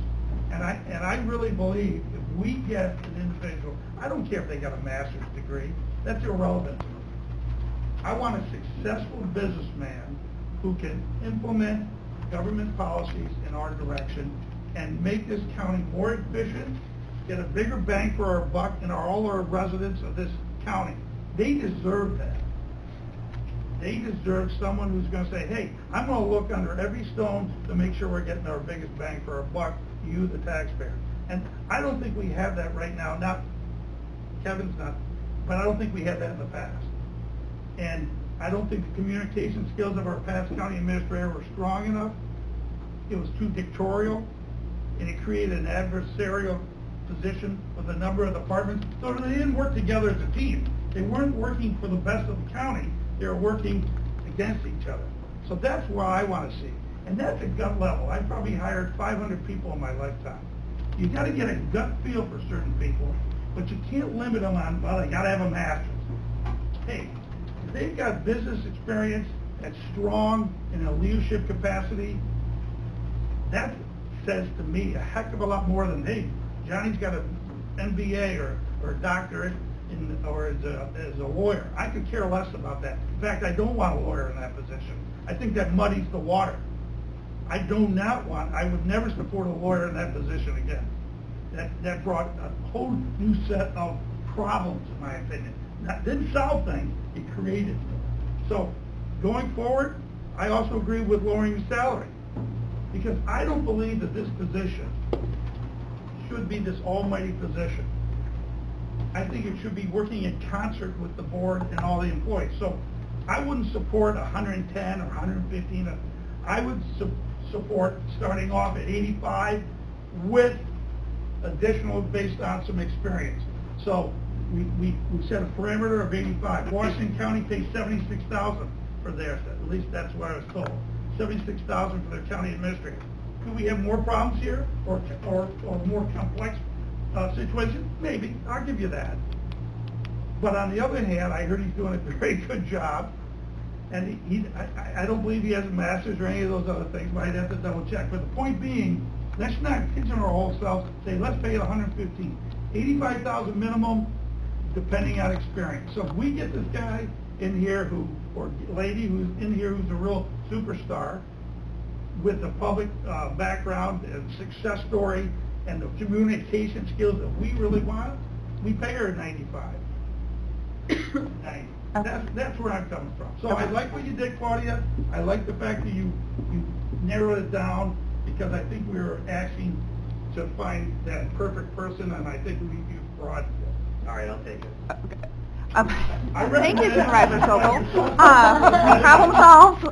And I really believe if we get an individual, I don't care if they got a master's degree, that's irrelevant to me. I want a successful businessman who can implement government policies in our direction and make this county more efficient, get a bigger bang for our buck, and all our residents of this county. They deserve that. They deserve someone who's going to say, hey, I'm going to look under every stone to make sure we're getting our biggest bang for our buck, you, the taxpayer. And I don't think we have that right now. Now, Kevin's not, but I don't think we had that in the past. And I don't think the communication skills of our past county administrator were strong enough. It was too dictatorial, and it created an adversarial position with a number of departments, so they didn't work together as a team. They weren't working for the best of the county. They were working against each other. So that's where I want to see. And that's a gut level. I probably hired 500 people in my lifetime. You got to get a gut feel for certain people, but you can't limit them on, well, they got to have a master's. Hey, if they've got business experience that's strong in a leadership capacity, that says to me a heck of a lot more than, hey, Johnny's got an MBA or a doctorate or as a lawyer. I could care less about that. In fact, I don't want a lawyer in that position. I think that muddies the water. I would never support a lawyer in that position again. That brought a whole new set of problems, in my opinion. That didn't solve things, it created them. So, going forward, I also agree with lowering the salary. Because I don't believe that this position should be this almighty position. I think it should be working in concert with the board and all the employees. So I wouldn't support 110 or 115. I would support starting off at 85 with additional based on some experience. So we set a parameter of 85. Washington County pays $76,000 for theirs. At least that's what I was told. $76,000 for their county administrator. Could we have more problems here or more complex situation? Maybe. I'll give you that. But on the other hand, I heard he's doing a very good job. And I don't believe he has a master's or any of those other things, but I'd have to double check. But the point being, let's not pigeonhole ourselves, say let's pay it $115,000. $85,000 minimum, depending on experience. So if we get this guy in here or lady who's in here who's a real superstar with the public background and success story and the communication skills that we really want, we pay her 95. 90. That's where I'm coming from. So I like what you did, Claudia. I like the fact that you narrowed it down because I think we were asking to find that perfect person, and I think you broadened it. All right, I'll take it. Okay. Thank you, Supervisor Sobel. Problem solved.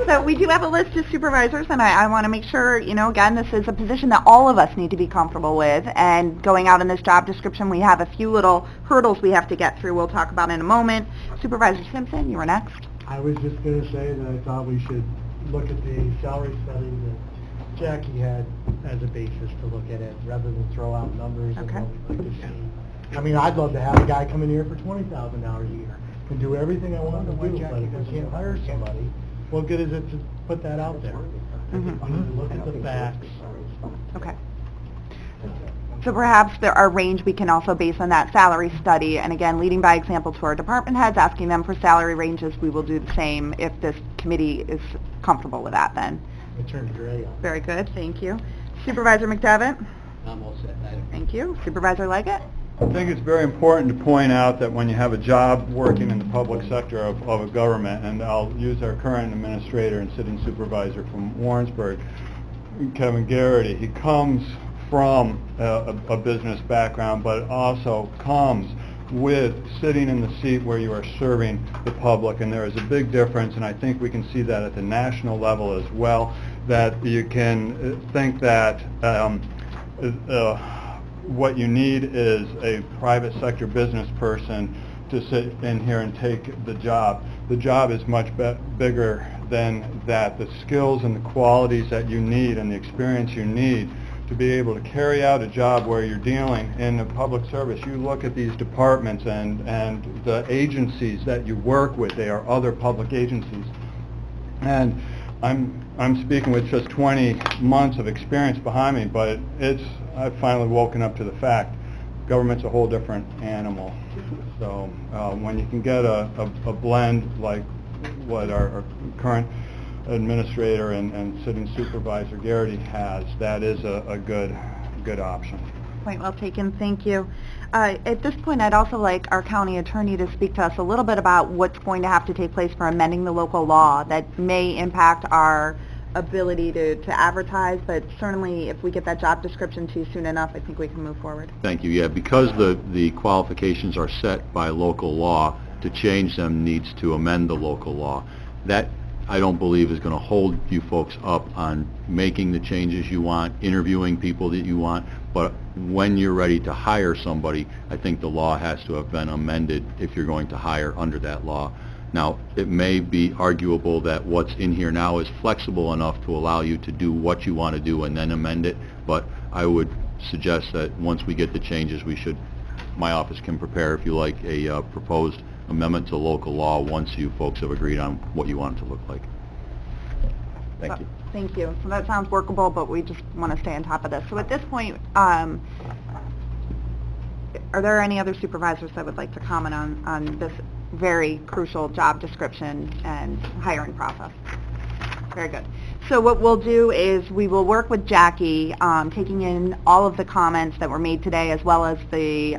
So we do have a list of supervisors, and I want to make sure, again, this is a position that all of us need to be comfortable with. And going out in this job description, we have a few little hurdles we have to get through. We'll talk about in a moment. Supervisor Simpson, you were next. I was just going to say that I thought we should look at the salary study that Jackie had as a basis to look at it, rather than throw out numbers and what we'd like to see. I mean, I'd love to have a guy come in here for $20,000 a year and do everything I want him to do, but if we can't hire somebody, what good is it to put that out there? Look at the facts. Okay. So perhaps there are range we can also base on that salary study, and again, leading by example to our department heads, asking them for salary ranges. We will do the same if this committee is comfortable with that then. It turned gray on. Very good, thank you. Supervisor McDevitt? I'm all set. Thank you. Supervisor Leggett? I think it's very important to point out that when you have a job working in the public sector of a government, and I'll use our current administrator and sitting supervisor from Warrensburg, Kevin Garrity, he comes from a business background, but also comes with sitting in the seat where you are serving the public, and there is a big difference, and I think we can see that at the national level as well, that you can think that what you need is a private sector business person to sit in here and take the job. The job is much bigger than that. The skills and the qualities that you need and the experience you need to be able to carry out a job where you're dealing in the public service. You look at these departments and the agencies that you work with, they are other public agencies. And I'm speaking with just 20 months of experience behind me, but I've finally woken up to the fact government's a whole different animal. So when you can get a blend like what our current administrator and sitting supervisor Garrity has, that is a good option. Point well taken, thank you. At this point, I'd also like our county attorney to speak to us a little bit about what's going to have to take place for amending the local law that may impact our ability to advertise, but certainly if we get that job description to you soon enough, I think we can move forward. Thank you. Yeah, because the qualifications are set by local law, to change them needs to amend the local law. That, I don't believe, is going to hold you folks up on making the changes you want, interviewing people that you want, but when you're ready to hire somebody, I think the law has to have been amended if you're going to hire under that law. Now, it may be arguable that what's in here now is flexible enough to allow you to do what you want to do and then amend it, but I would suggest that once we get the changes, my office can prepare, if you like, a proposed amendment to local law once you folks have agreed on what you want it to look like. Thank you. Thank you. So that sounds workable, but we just want to stay on top of this. So at this point, are there any other supervisors that would like to comment on this very crucial job description and hiring process? Very good. So what we'll do is we will work with Jackie, taking in all of the comments that were made today, as well as the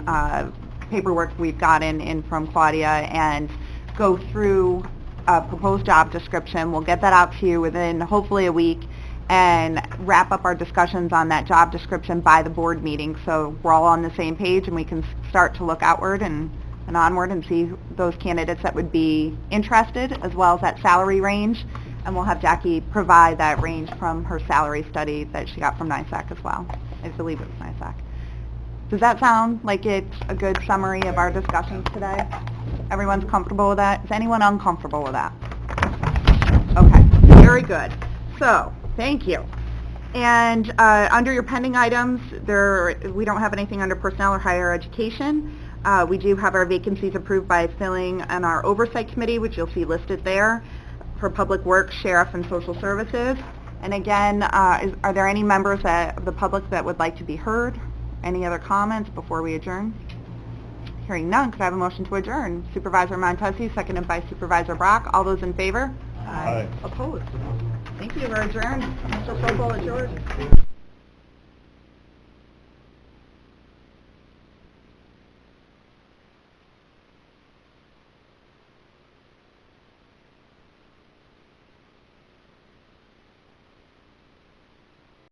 paperwork we've gotten in from Claudia, and go through a proposed job description. We'll get that out to you within hopefully a week and wrap up our discussions on that job description by the board meeting, so we're all on the same page and we can start to look outward and onward and see those candidates that would be interested, as well as that salary range. And we'll have Jackie provide that range from her salary study that she got from NISAC as well. I believe it was NISAC. Does that sound like it's a good summary of our discussions today? Everyone's comfortable with that? Is anyone uncomfortable with that? Okay, very good. So, thank you. And under your pending items, we don't have anything under personnel or higher education. We do have our vacancies approved by filling on our oversight committee, which you'll see listed there, for public works, sheriff, and social services. And again, are there any members of the public that would like to be heard? Any other comments before we adjourn? Hearing none, could I have a motion to adjourn? Supervisor Montesi, seconded by Supervisor Brock. All those in favor? Aye. Opposed? Thank you. We're adjourned. Mr. Sobel, it's yours.